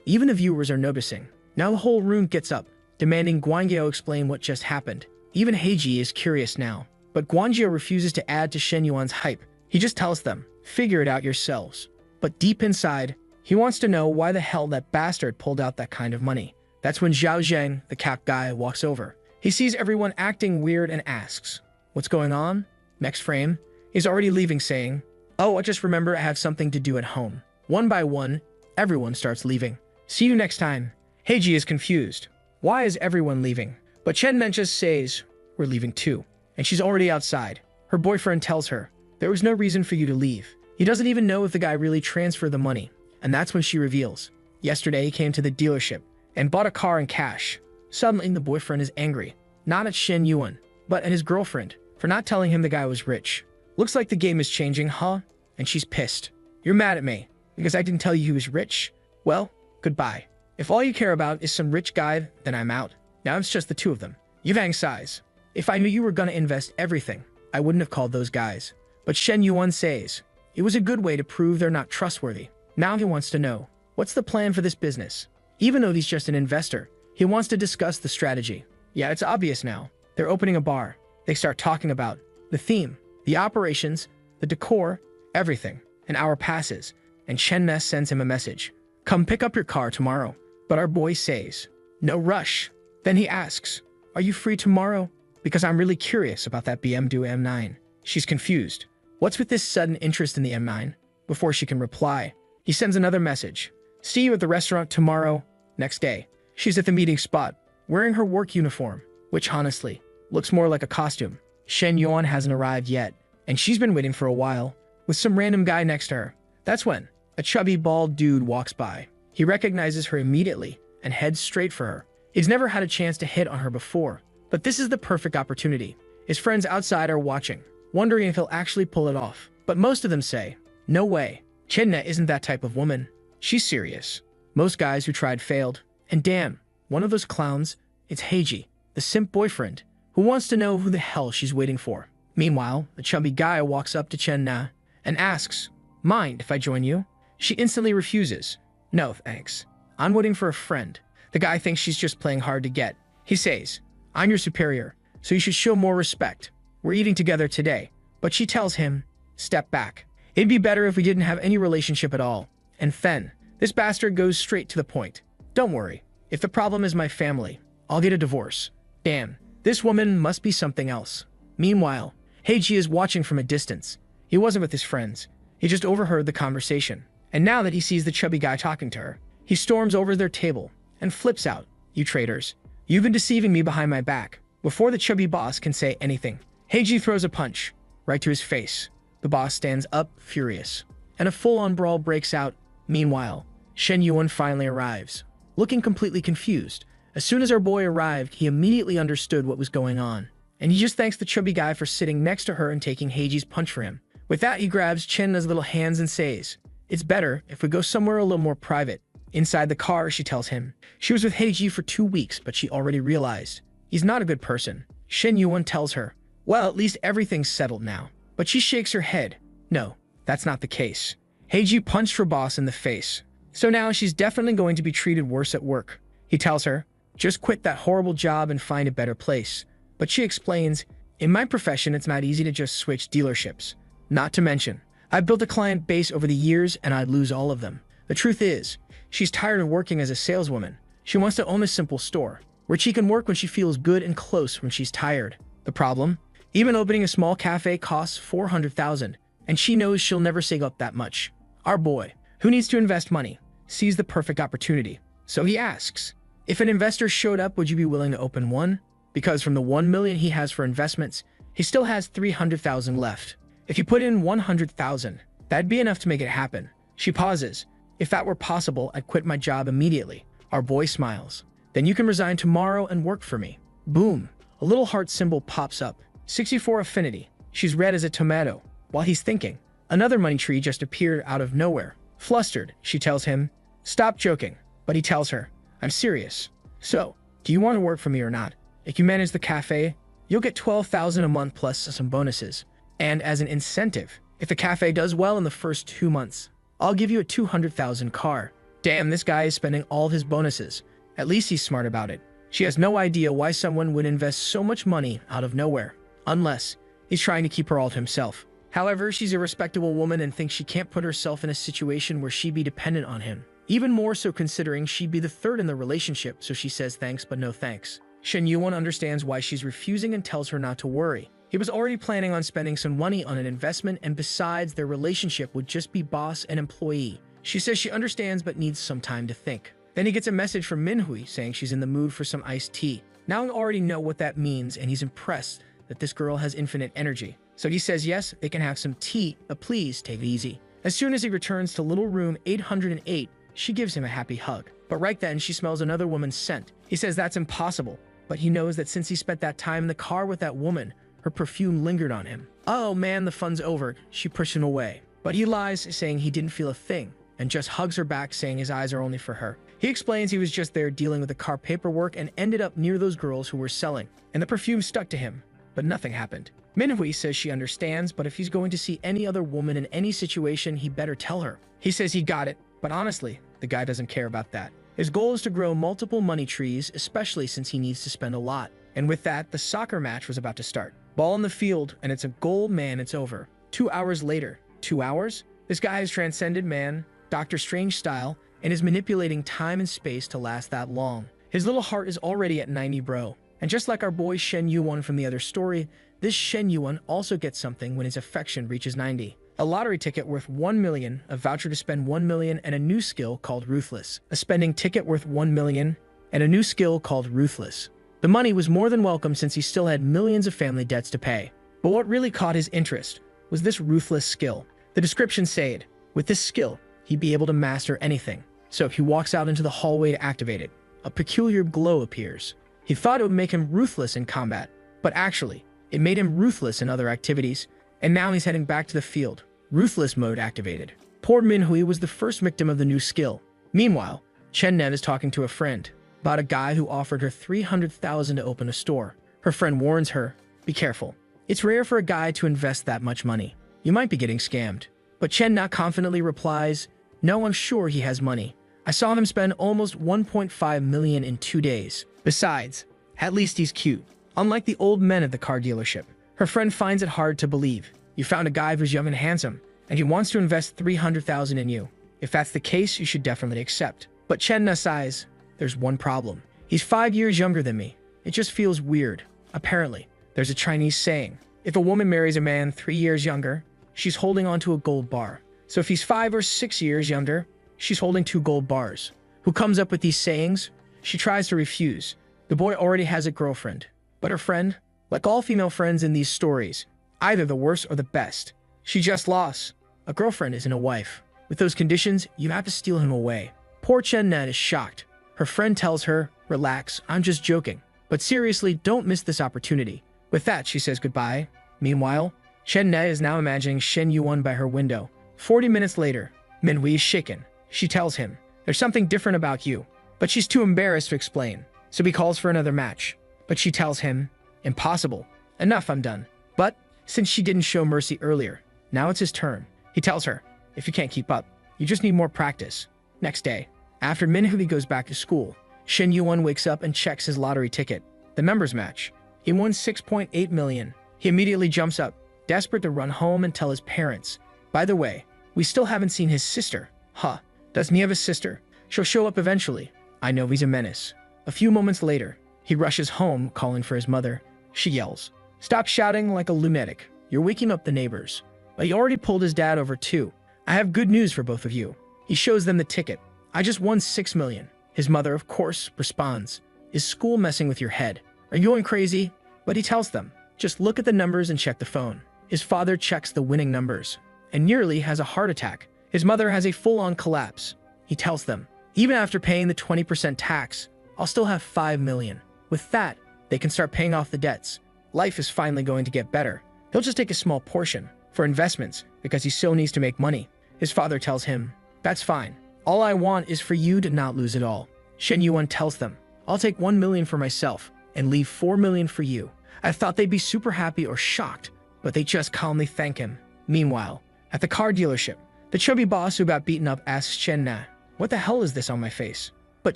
Even the viewers are noticing. Now the whole room gets up. demanding Guangyo explain what just happened. Even Heiji is curious now, but Guangyo refuses to add to Shen Yuan's hype. He just tells them, figure it out yourselves. But deep inside, he wants to know why the hell that bastard pulled out that kind of money. That's when Zhao Zheng, the cap guy, walks over. He sees everyone acting weird and asks, what's going on? Next frame, he's already leaving saying, oh, I just remember I have something to do at home. One by one, everyone starts leaving. See you next time. Heiji is confused. Why is everyone leaving? But Chen Men just says, we're leaving too. And she's already outside. Her boyfriend tells her, there was no reason for you to leave. He doesn't even know if the guy really transferred the money. And that's when she reveals. Yesterday he came to the dealership and bought a car in cash. Suddenly the boyfriend is angry. Not at Shen Yuan, but at his girlfriend for not telling him the guy was rich. Looks like the game is changing, huh? And she's pissed. You're mad at me because I didn't tell you he was rich? Well, goodbye. If all you care about is some rich guy, then I'm out. Now it's just the two of them. Yuvang sighs. If I knew you were gonna invest everything, I wouldn't have called those guys. But Shen Yuan says, it was a good way to prove they're not trustworthy. Now he wants to know, what's the plan for this business? Even though he's just an investor, he wants to discuss the strategy. Yeah, it's obvious now. They're opening a bar. They start talking about the theme, the operations, the decor, everything. An hour passes, and Chen Ness sends him a message. Come pick up your car tomorrow. But our boy says, no rush. Then he asks, are you free tomorrow? Because I'm really curious about that BMW M9. She's confused. What's with this sudden interest in the M9? Before she can reply, he sends another message. See you at the restaurant tomorrow. Next day, she's at the meeting spot, wearing her work uniform, which honestly looks more like a costume. Shen Yuan hasn't arrived yet, and she's been waiting for a while, with some random guy next to her. That's when a chubby, bald dude walks by. He recognizes her immediately and heads straight for her. He's never had a chance to hit on her before, but this is the perfect opportunity. His friends outside are watching, wondering if he'll actually pull it off. But most of them say, no way. Chenna isn't that type of woman. She's serious. Most guys who tried failed. And damn, one of those clowns, it's Heiji, the simp boyfriend, who wants to know who the hell she's waiting for. Meanwhile, the chubby guy walks up to Chenna and asks, mind if I join you? She instantly refuses. No, thanks. I'm waiting for a friend. The guy thinks she's just playing hard to get. He says, I'm your superior, so you should show more respect. We're eating together today. But she tells him, step back. It'd be better if we didn't have any relationship at all. And then, this bastard goes straight to the point. Don't worry. If the problem is my family, I'll get a divorce. Damn, this woman must be something else. Meanwhile, Heiji is watching from a distance. He wasn't with his friends. He just overheard the conversation. And now that he sees the chubby guy talking to her, he storms over their table and flips out. You traitors. You've been deceiving me behind my back. Before the chubby boss can say anything, Heiji throws a punch right to his face. The boss stands up, furious, and a full-on brawl breaks out. Meanwhile, Shen Yuan finally arrives, looking completely confused. As soon as our boy arrived, he immediately understood what was going on, and he just thanks the chubby guy for sitting next to her and taking Heiji's punch for him. With that, he grabs Chenna's little hands and says, it's better if we go somewhere a little more private. Inside the car, she tells him she was with Heiji for 2 weeks, but she already realized he's not a good person. Shen Yuan tells her, well, at least everything's settled now. But she shakes her head. No, that's not the case. Heiji punched her boss in the face, so now she's definitely going to be treated worse at work. He tells her, just quit that horrible job and find a better place. But she explains, in my profession, it's not easy to just switch dealerships. Not to mention, I've built a client base over the years and I'd lose all of them. The truth is, she's tired of working as a saleswoman. She wants to own a simple store, where she can work when she feels good and close when she's tired. The problem? Even opening a small cafe costs $400,000, and she knows she'll never save up that much. Our boy, who needs to invest money, sees the perfect opportunity. So he asks, if an investor showed up, would you be willing to open one? Because from the $1 million he has for investments, he still has $300,000 left. If you put in $100,000, that'd be enough to make it happen. She pauses. If that were possible, I'd quit my job immediately. Our boy smiles. Then you can resign tomorrow and work for me. Boom. A little heart symbol pops up. 64 affinity. She's red as a tomato. While he's thinking, another money tree just appeared out of nowhere. Flustered, she tells him, stop joking. But he tells her, I'm serious. So, do you want to work for me or not? If you manage the cafe, you'll get $12,000 a month plus some bonuses. And as an incentive, if the cafe does well in the first 2 months, I'll give you a $200,000 car. Damn, this guy is spending all of his bonuses. At least he's smart about it. She has no idea why someone would invest so much money out of nowhere, unless he's trying to keep her all to himself. However, she's a respectable woman and thinks she can't put herself in a situation where she'd be dependent on him. Even more so considering she'd be the third in the relationship, so she says thanks but no thanks. Shen Yuan understands why she's refusing and tells her not to worry. He was already planning on spending some money on an investment, and besides, their relationship would just be boss and employee. She says she understands but needs some time to think. Then he gets a message from Manhwa saying she's in the mood for some iced tea. Now I already know what that means, and he's impressed that this girl has infinite energy. So he says yes, they can have some tea, but please take it easy. As soon as he returns to little room 808, she gives him a happy hug. But right then, she smells another woman's scent. He says that's impossible, but he knows that since he spent that time in the car with that woman, her perfume lingered on him. Oh man, the fun's over. She pushed him away. But he lies, saying he didn't feel a thing, and just hugs her back, saying his eyes are only for her. He explains he was just there dealing with the car paperwork and ended up near those girls who were selling, and the perfume stuck to him, but nothing happened. Manhwa says she understands, but if he's going to see any other woman in any situation, he better tell her. He says he got it, but honestly, the guy doesn't care about that. His goal is to grow multiple money trees, especially since he needs to spend a lot. And with that, the soccer match was about to start. Ball in the field, and it's a goal, man, it's over. 2 hours later. 2 hours? This guy has transcended man, Doctor Strange style, and is manipulating time and space to last that long. His little heart is already at 90, bro. And just like our boy Shen Yuan from the other story, this Shen Yuan also gets something when his affection reaches 90. A lottery ticket worth 1 million, a voucher to spend 1 million, and a new skill called Ruthless. A spending ticket worth 1 million, and a new skill called Ruthless. The money was more than welcome since he still had millions of family debts to pay. But what really caught his interest was this Ruthless skill. The description said, with this skill, he'd be able to master anything. So if he walks out into the hallway to activate it, a peculiar glow appears. He thought it would make him ruthless in combat, but actually, it made him ruthless in other activities, and now he's heading back to the field. Ruthless mode activated. Poor Manhwa was the first victim of the new skill. Meanwhile, Chen Net is talking to a friend about a guy who offered her 300,000 to open a store. Her friend warns her, be careful. It's rare for a guy to invest that much money. You might be getting scammed. But Chen Net confidently replies, no, I'm sure he has money. I saw him spend almost 1.5 million in 2 days. Besides, at least he's cute. Unlike the old men at the car dealership, her friend finds it hard to believe. You found a guy who's young and handsome, and he wants to invest 300,000 in you. If that's the case, you should definitely accept. But Chen Net sighs, there's one problem. He's 5 years younger than me. It just feels weird. Apparently, there's a Chinese saying, if a woman marries a man 3 years younger, she's holding onto a gold bar. So if he's 5 or 6 years younger, she's holding 2 gold bars. Who comes up with these sayings? She tries to refuse. The boy already has a girlfriend. But her friend, like all female friends in these stories, either the worst or the best. She just lost. A girlfriend isn't a wife. With those conditions, you have to steal him away. Poor Chen Net is shocked. Her friend tells her, relax, I'm just joking. But seriously, don't miss this opportunity. With that, she says goodbye. Meanwhile, Chen Net is now imagining Shen Yuan by her window. 40 minutes later, Manhwa is shaken. She tells him, there's something different about you. But she's too embarrassed to explain. So he calls for another match. But she tells him, impossible. Enough, I'm done. But since she didn't show mercy earlier, now it's his turn. He tells her, if you can't keep up, you just need more practice. Next day, after Manhwa goes back to school, Shen Yuan wakes up and checks his lottery ticket. The members match. He won 6.8 million. He immediately jumps up, desperate to run home and tell his parents. By the way, we still haven't seen his sister. Huh, doesn't he have a sister? She'll show up eventually. I know he's a menace. A few moments later, he rushes home, calling for his mother. She yells, stop shouting like a lunatic. You're waking up the neighbors. But he already pulled his dad over too. I have good news for both of you. He shows them the ticket. I just won 6 million. His mother, of course, responds, is school messing with your head? Are you going crazy? But he tells them, just look at the numbers and check the phone. His father checks the winning numbers and nearly has a heart attack. His mother has a full-on collapse. He tells them, even after paying the 20% tax, I'll still have 5 million. With that, they can start paying off the debts. Life is finally going to get better. He'll just take a small portion for investments because he still needs to make money. His father tells him, that's fine. All I want is for you to not lose it all. Shen Yuan tells them, I'll take 1 million for myself and leave 4 million for you. I thought they'd be super happy or shocked, but they just calmly thank him. Meanwhile, at the car dealership, the chubby boss who got beaten up asks Chen Na, what the hell is this on my face? But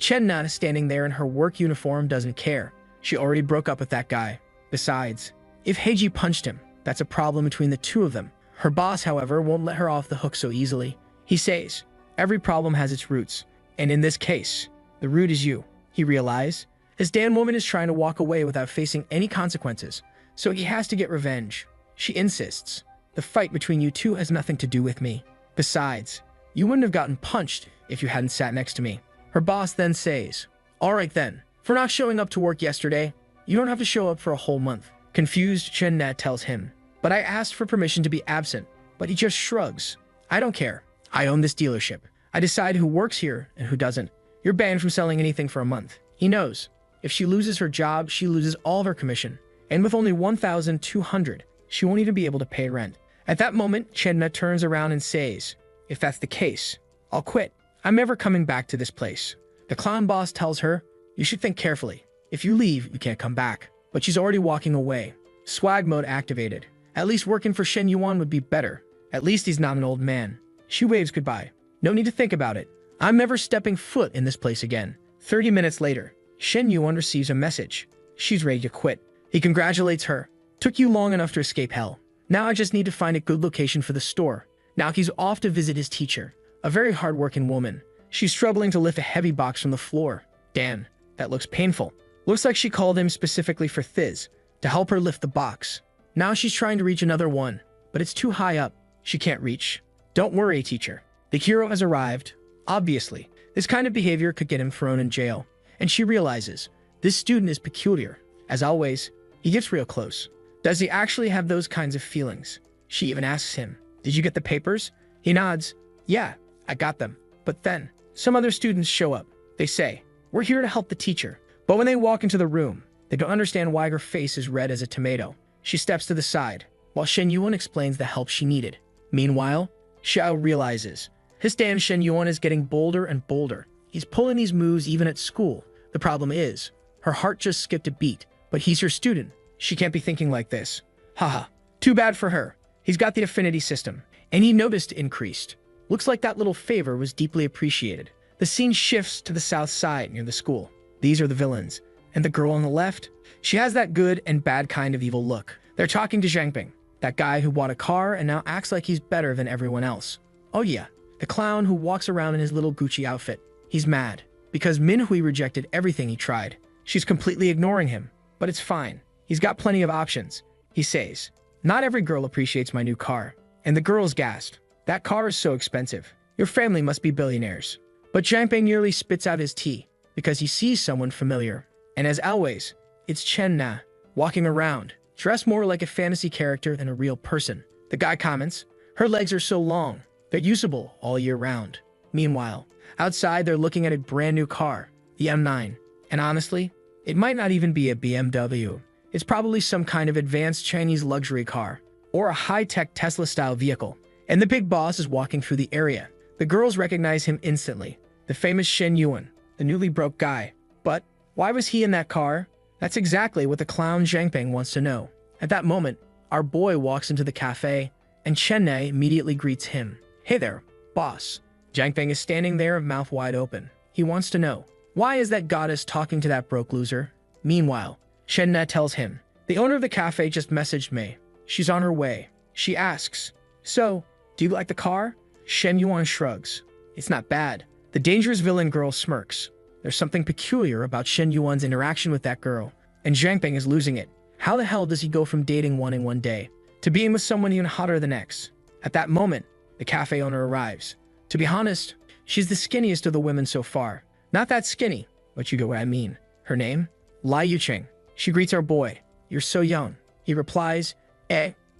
Chenna, standing there in her work uniform, doesn't care. She already broke up with that guy. Besides, if Heiji punched him, that's a problem between the two of them. Her boss, however, won't let her off the hook so easily. He says, every problem has its roots, and in this case, the root is you. He realized, his damn woman is trying to walk away without facing any consequences, so he has to get revenge. She insists, the fight between you two has nothing to do with me. Besides, you wouldn't have gotten punched if you hadn't sat next to me. Her boss then says, all right then, for not showing up to work yesterday, you don't have to show up for a whole month. Confused, Chen-na tells him, but I asked for permission to be absent, but he just shrugs. I don't care. I own this dealership. I decide who works here and who doesn't. You're banned from selling anything for a month. He knows. If she loses her job, she loses all of her commission. And with only 1,200, she won't even be able to pay rent. At that moment, Chen-na turns around and says, if that's the case, I'll quit. I'm never coming back to this place. The clown boss tells her, you should think carefully. If you leave, you can't come back. But she's already walking away. Swag mode activated. At least working for Shen Yuan would be better. At least he's not an old man. She waves goodbye. No need to think about it. I'm never stepping foot in this place again. 30 minutes later, Shen Yuan receives a message. She's ready to quit. He congratulates her. Took you long enough to escape hell. Now I just need to find a good location for the store. Now he's off to visit his teacher, a very hard-working woman. She's struggling to lift a heavy box from the floor. Damn, that looks painful. Looks like she called him specifically for Thiz, to help her lift the box. Now she's trying to reach another one, but it's too high up. She can't reach. Don't worry, teacher. The hero has arrived. Obviously, this kind of behavior could get him thrown in jail. And she realizes, this student is peculiar. As always, he gets real close. Does he actually have those kinds of feelings? She even asks him, did you get the papers? He nods. Yeah, I got them. But then, some other students show up. They say, we're here to help the teacher. But when they walk into the room, they don't understand why her face is red as a tomato. She steps to the side, while Shen Yuan explains the help she needed. Meanwhile, Xiao realizes, his damn Shen Yuan is getting bolder and bolder. He's pulling these moves even at school. The problem is, her heart just skipped a beat, but he's her student. She can't be thinking like this. Haha, too bad for her. He's got the affinity system, and he noticed increased. Looks like that little favor was deeply appreciated. The scene shifts to the south side near the school. These are the villains. And the girl on the left? She has that good and bad kind of evil look. They're talking to Zhangping, that guy who bought a car and now acts like he's better than everyone else. Oh yeah, the clown who walks around in his little Gucci outfit. He's mad, because Manhwa rejected everything he tried. She's completely ignoring him, but it's fine. He's got plenty of options. He says, not every girl appreciates my new car. And the girl's gasped. That car is so expensive. Your family must be billionaires. But Zhangping nearly spits out his tea, because he sees someone familiar. And as always, it's Chen Na, walking around, dressed more like a fantasy character than a real person. The guy comments, her legs are so long, they're usable all year round. Meanwhile, outside they're looking at a brand new car, the M9. And honestly, it might not even be a BMW. It's probably some kind of advanced Chinese luxury car, or a high-tech Tesla-style vehicle. And the big boss is walking through the area. The girls recognize him instantly, the famous Shen Yuan, the newly broke guy. But why was he in that car? That's exactly what the clown Zhangping wants to know. At that moment, our boy walks into the cafe, and Chen-na immediately greets him. Hey there, boss. Zhangping is standing there, mouth wide open. He wants to know, why is that goddess talking to that broke loser? Meanwhile, Chen-na tells him, the owner of the cafe just messaged me. She's on her way. She asks, so, do you like the car? Shen Yuan shrugs. It's not bad. The dangerous villain girl smirks. There's something peculiar about Shen Yuan's interaction with that girl, and Zhangping is losing it. How the hell does he go from dating one in one day to being with someone even hotter the next? At that moment, the cafe owner arrives. To be honest, she's the skinniest of the women so far. Not that skinny, but you get what I mean. Her name? Lai Yucheng. She greets our boy. You're so young. He replies,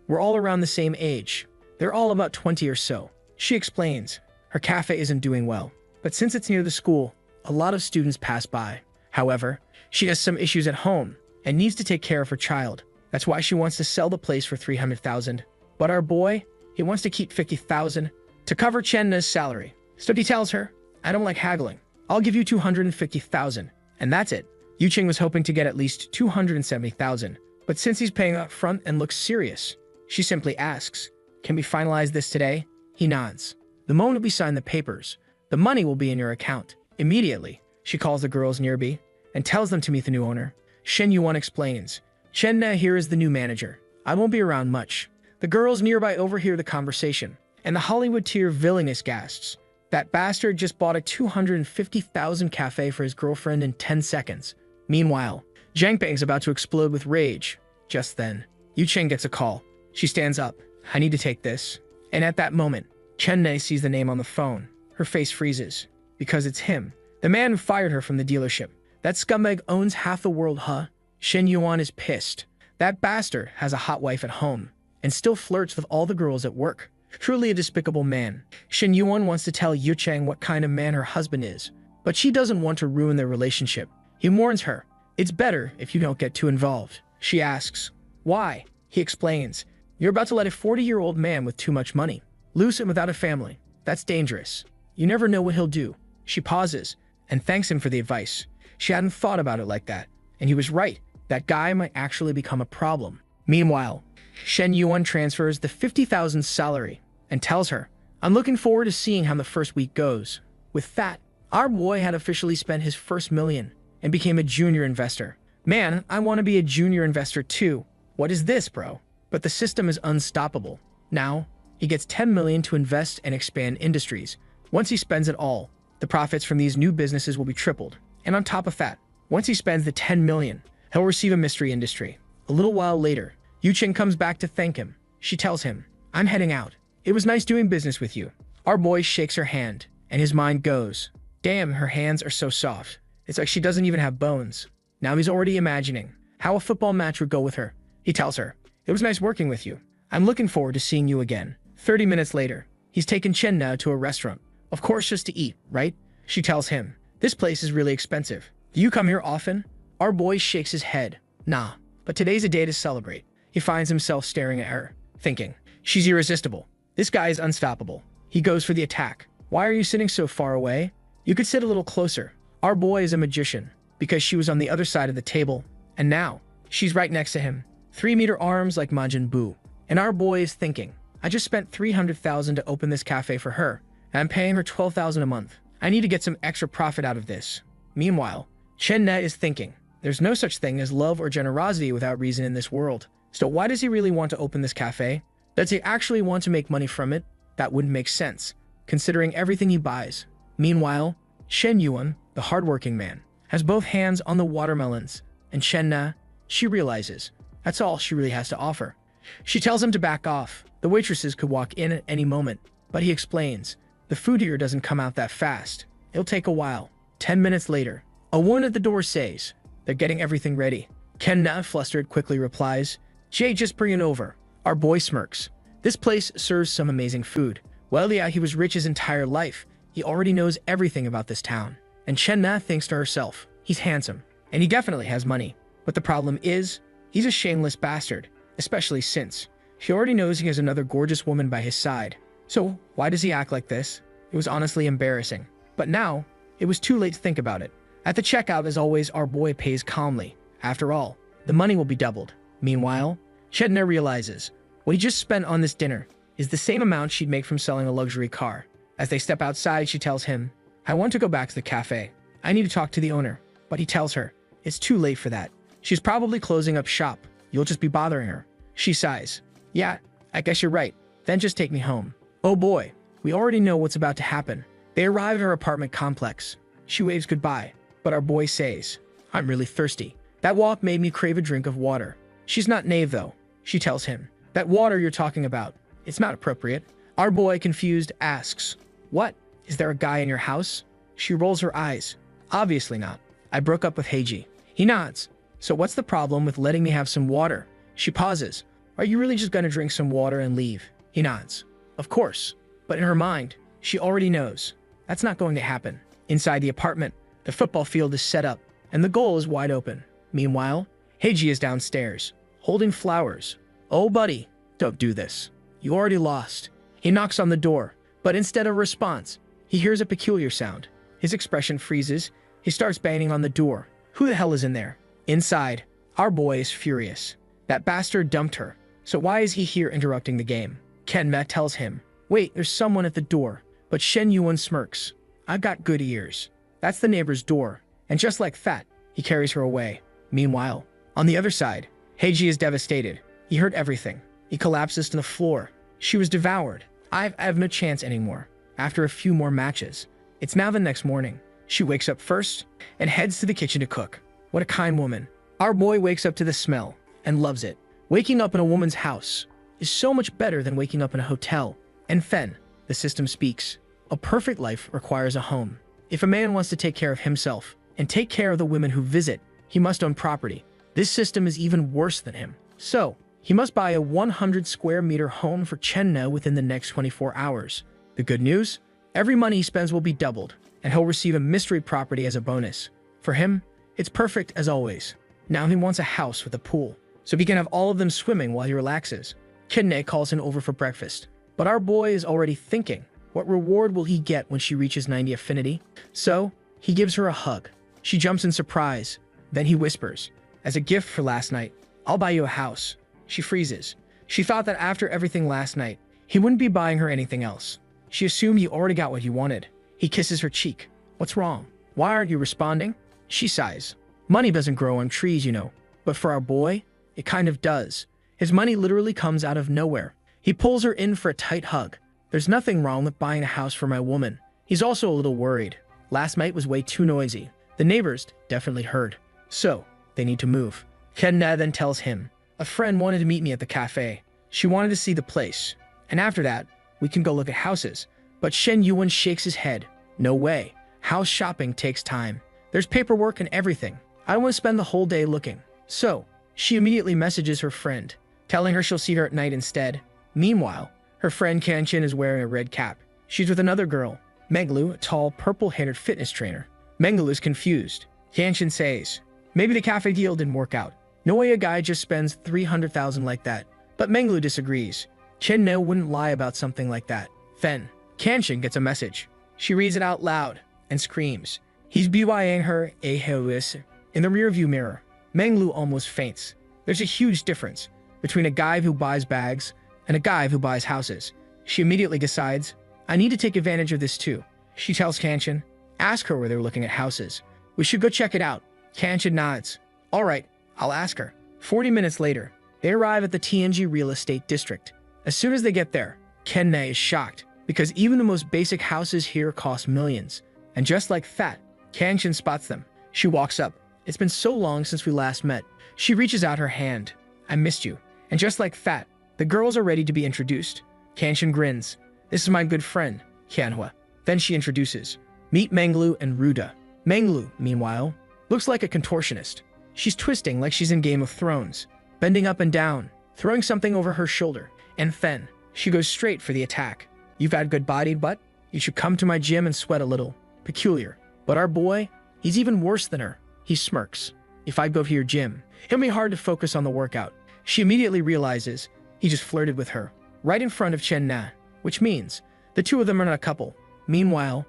we're all around the same age. They're all about 20 or so. She explains, her cafe isn't doing well, but since it's near the school, a lot of students pass by. However, she has some issues at home and needs to take care of her child. That's why she wants to sell the place for 300,000. But our boy, he wants to keep 50,000 to cover Chen-na's salary. So he tells her, I don't like haggling. I'll give you 250,000. And that's it. Yucheng was hoping to get at least 270,000. But since he's paying up front and looks serious, she simply asks, can we finalize this today? He nods. The moment we sign the papers, the money will be in your account. Immediately, She calls the girls nearby and tells them to meet the new owner. Shen Yuan explains, Chen here is the new manager. I won't be around much. The girls nearby overhear the conversation, and the Hollywood tier villainous gasps. That bastard just bought a 250,000 cafe for his girlfriend in 10 seconds. Meanwhile, Zhang Bang's about to explode with rage. Just then, Yu Cheng gets a call. She stands up. I need to take this. And at that moment, Chen Ne sees the name on the phone. Her face freezes. Because it's him. The man who fired her from the dealership. That scumbag owns half the world, huh? Shen Yuan is pissed. That bastard has a hot wife at home and still flirts with all the girls at work. Truly a despicable man. Shen Yuan wants to tell Yu Cheng what kind of man her husband is, but she doesn't want to ruin their relationship. He warns her, it's better if you don't get too involved. She asks, why? He explains, you're about to let a 40-year-old man with too much money loose and without a family. That's dangerous. You never know what he'll do. She pauses and thanks him for the advice. She hadn't thought about it like that, and he was right. That guy might actually become a problem. Meanwhile, Shen Yuan transfers the 50,000 salary and tells her, I'm looking forward to seeing how the first week goes. With that, our boy had officially spent his first million and became a junior investor. Man, I want to be a junior investor too. What is this, bro? But the system is unstoppable. Now, he gets 10 million to invest and expand industries. Once he spends it all, the profits from these new businesses will be tripled. And on top of that, once he spends the 10 million, he'll receive a mystery industry. A little while later, Yu Cheng comes back to thank him. She tells him, I'm heading out. It was nice doing business with you. Our boy shakes her hand, and his mind goes, damn, her hands are so soft. It's like she doesn't even have bones. Now he's already imagining how a football match would go with her. He tells her, it was nice working with you. I'm looking forward to seeing you again. 30 minutes later, he's taken Chen Na to a restaurant. Of course, just to eat, right? She tells him, this place is really expensive. Do you come here often? Our boy shakes his head. Nah, but today's a day to celebrate. He finds himself staring at her, thinking, she's irresistible. This guy is unstoppable. He goes for the attack. Why are you sitting so far away? You could sit a little closer. Our boy is a magician, because she was on the other side of the table, and now she's right next to him. 3-meter arms like Majin Buu. And our boy is thinking, I just spent 300,000 to open this cafe for her, and I'm paying her 12,000 a month. I need to get some extra profit out of this. Meanwhile, Chen Ne is thinking, there's no such thing as love or generosity without reason in this world. So why does he really want to open this cafe? Does he actually want to make money from it? That wouldn't make sense, considering everything he buys. Meanwhile, Shen Yuan, the hardworking man, has both hands on the watermelons, and Chen Na, she realizes, that's all she really has to offer. She tells him to back off. The waitresses could walk in at any moment, but he explains, the food here doesn't come out that fast. It'll take a while. 10 minutes later, a woman at the door says, they're getting everything ready. Ken Na, flustered, quickly replies, Jay, just bring it over. Our boy smirks. This place serves some amazing food. Well, yeah, he was rich his entire life. He already knows everything about this town. And Chen Na thinks to herself, he's handsome, and he definitely has money. But the problem is, he's a shameless bastard, especially since he already knows he has another gorgeous woman by his side. So why does he act like this? It was honestly embarrassing. But now, it was too late to think about it. At the checkout, as always, our boy pays calmly. After all, the money will be doubled. Meanwhile, Chedna realizes what he just spent on this dinner is the same amount she'd make from selling a luxury car. As they step outside, she tells him, I want to go back to the cafe. I need to talk to the owner. But he tells her, it's too late for that. She's probably closing up shop. You'll just be bothering her. She sighs. Yeah, I guess you're right. Then just take me home. Oh boy, we already know what's about to happen. They arrive at her apartment complex. She waves goodbye, but our boy says, I'm really thirsty. That walk made me crave a drink of water. She's not naive though. She tells him, that water you're talking about, it's not appropriate. Our boy, confused, asks, what? Is there a guy in your house? She rolls her eyes. Obviously not. I broke up with Heiji. He nods. So what's the problem with letting me have some water? She pauses. Are you really just gonna drink some water and leave? He nods. Of course. But in her mind, she already knows. That's not going to happen. Inside the apartment, the football field is set up, and the goal is wide open. Meanwhile, Heiji is downstairs, holding flowers. Oh buddy, don't do this. You already lost. He knocks on the door, but instead of response, he hears a peculiar sound. His expression freezes. He starts banging on the door. Who the hell is in there? Inside, our boy is furious. That bastard dumped her. So why is he here interrupting the game? Kenma tells him, wait, there's someone at the door. But Shen Yuan smirks. I've got good ears. That's the neighbor's door. And just like that, he carries her away. Meanwhile, on the other side, Heiji is devastated. He heard everything. He collapses to the floor. She was devoured. I have no chance anymore. After a few more matches, it's now the next morning. She wakes up first and heads to the kitchen to cook. What a kind woman. Our boy wakes up to the smell and loves it. Waking up in a woman's house is so much better than waking up in a hotel. And then, the system speaks. A perfect life requires a home. If a man wants to take care of himself and take care of the women who visit, he must own property. This system is even worse than him. So, he must buy a 100 square meter home for Chenna within the next 24 hours. The good news? Every money he spends will be doubled, and he'll receive a mystery property as a bonus. For him, it's perfect as always. Now he wants a house with a pool, so he can have all of them swimming while he relaxes. Kidne calls him over for breakfast, but our boy is already thinking, what reward will he get when she reaches 90 affinity? So, he gives her a hug. She jumps in surprise. Then he whispers, as a gift for last night, I'll buy you a house. She freezes. She thought that after everything last night, he wouldn't be buying her anything else. She assumed he already got what he wanted. He kisses her cheek. What's wrong? Why aren't you responding? She sighs. Money doesn't grow on trees, you know. But for our boy, it kind of does. His money literally comes out of nowhere. He pulls her in for a tight hug. There's nothing wrong with buying a house for my woman. He's also a little worried. Last night was way too noisy. The neighbors definitely heard. So, they need to move. Kenna then tells him, a friend wanted to meet me at the cafe. She wanted to see the place. And after that, we can go look at houses. But Shen Yuan shakes his head. No way. House shopping takes time. There's paperwork and everything. I don't want to spend the whole day looking. So, she immediately messages her friend, telling her she'll see her at night instead. Meanwhile, her friend Kanchin is wearing a red cap. She's with another girl, Menglu, a tall, purple-haired fitness trainer. Menglu is confused. Kanchin says, maybe the cafe deal didn't work out. No way a guy just spends 300,000 like that. But Menglu disagrees. Chen No wouldn't lie about something like that. Then, Kanchin gets a message. She reads it out loud and screams. He's BYing her a Heartless in the rearview mirror. Menglu almost faints. There's a huge difference between a guy who buys bags and a guy who buys houses. She immediately decides, I need to take advantage of this too. She tells Kanchin, ask her where they're looking at houses. We should go check it out. Kanchin nods. All right, I'll ask her. 40 minutes later, they arrive at the TNG real estate district. As soon as they get there, Kenne is shocked because even the most basic houses here cost millions. And just like that, Kanchin spots them. She walks up. It's been so long since we last met. She reaches out her hand. I missed you. And just like that, the girls are ready to be introduced. Kanchin grins. This is my good friend, Manhwa. Then she introduces. Meet Menglu and Ruda. Menglu, meanwhile, looks like a contortionist. She's twisting like she's in Game of Thrones, bending up and down, throwing something over her shoulder. And then, she goes straight for the attack. You've had good body, but you should come to my gym and sweat a little. Peculiar. But our boy, he's even worse than her. He smirks. If I go to your gym, it'll be hard to focus on the workout. She immediately realizes he just flirted with her, right in front of Chen Na, which means the two of them are not a couple. Meanwhile,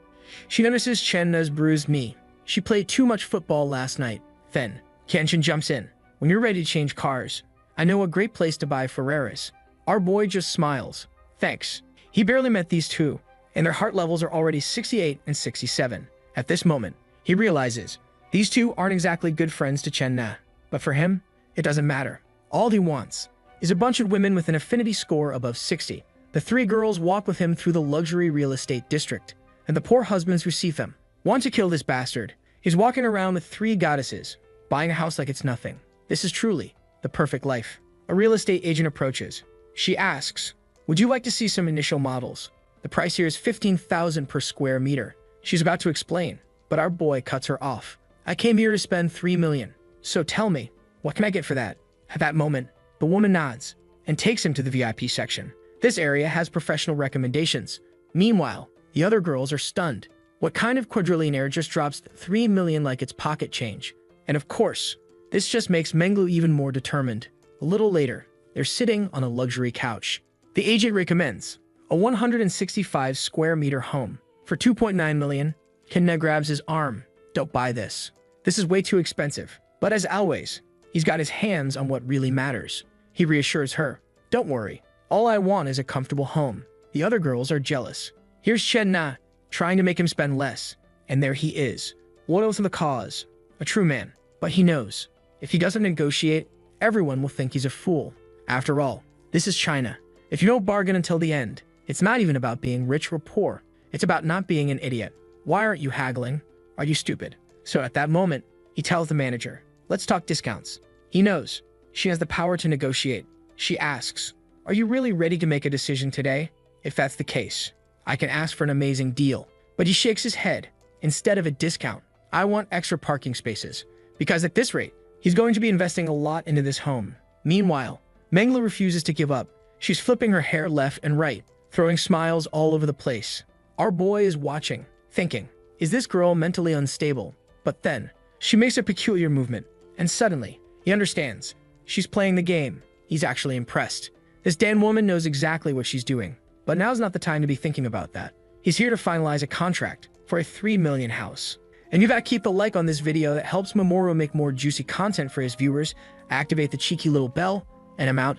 she notices Chen Na's bruised knee. She played too much football last night. Then, Kenshin jumps in. When you're ready to change cars, I know a great place to buy Ferraris. Our boy just smiles. Thanks. He barely met these two, and their heart levels are already 68 and 67. At this moment, he realizes these two aren't exactly good friends to Chen Na. But for him, it doesn't matter. All he wants is a bunch of women with an affinity score above 60. The three girls walk with him through the luxury real estate district, and the poor husbands who see them want to kill this bastard. He's walking around with three goddesses, buying a house like it's nothing. This is truly the perfect life. A real estate agent approaches. She asks, would you like to see some initial models? The price here is 15,000 per square meter. She's about to explain, but our boy cuts her off. I came here to spend 3 million. So tell me, what can I get for that? At that moment, the woman nods and takes him to the VIP section. This area has professional recommendations. Meanwhile, the other girls are stunned. What kind of quadrillionaire just drops 3 million like it's pocket change? And of course, this just makes Menglu even more determined. A little later, they're sitting on a luxury couch. The agent recommends a 165 square meter home for 2.9 million. Kinna grabs his arm. Don't buy this. This is way too expensive. But as always, he's got his hands on what really matters. He reassures her. Don't worry. All I want is a comfortable home. The other girls are jealous. Here's Chen Na, trying to make him spend less. And there he is, loyal to the cause, a true man. But he knows, if he doesn't negotiate, everyone will think he's a fool. After all, this is China. If you don't bargain until the end, it's not even about being rich or poor. It's about not being an idiot. Why aren't you haggling? Are you stupid? So at that moment, he tells the manager, let's talk discounts. He knows she has the power to negotiate. She asks, are you really ready to make a decision today? If that's the case, I can ask for an amazing deal. But he shakes his head. Instead of a discount, I want extra parking spaces. Because at this rate, he's going to be investing a lot into this home. Meanwhile, Mengla refuses to give up. She's flipping her hair left and right, throwing smiles all over the place. Our boy is watching, thinking, is this girl mentally unstable? But then, she makes a peculiar movement, and suddenly, he understands. She's playing the game. He's actually impressed. This damn woman knows exactly what she's doing. But now's not the time to be thinking about that. He's here to finalize a contract for a 3 million house. And you gotta keep the like on this video that helps Mamoru make more juicy content for his viewers, activate the cheeky little bell, and I'm out.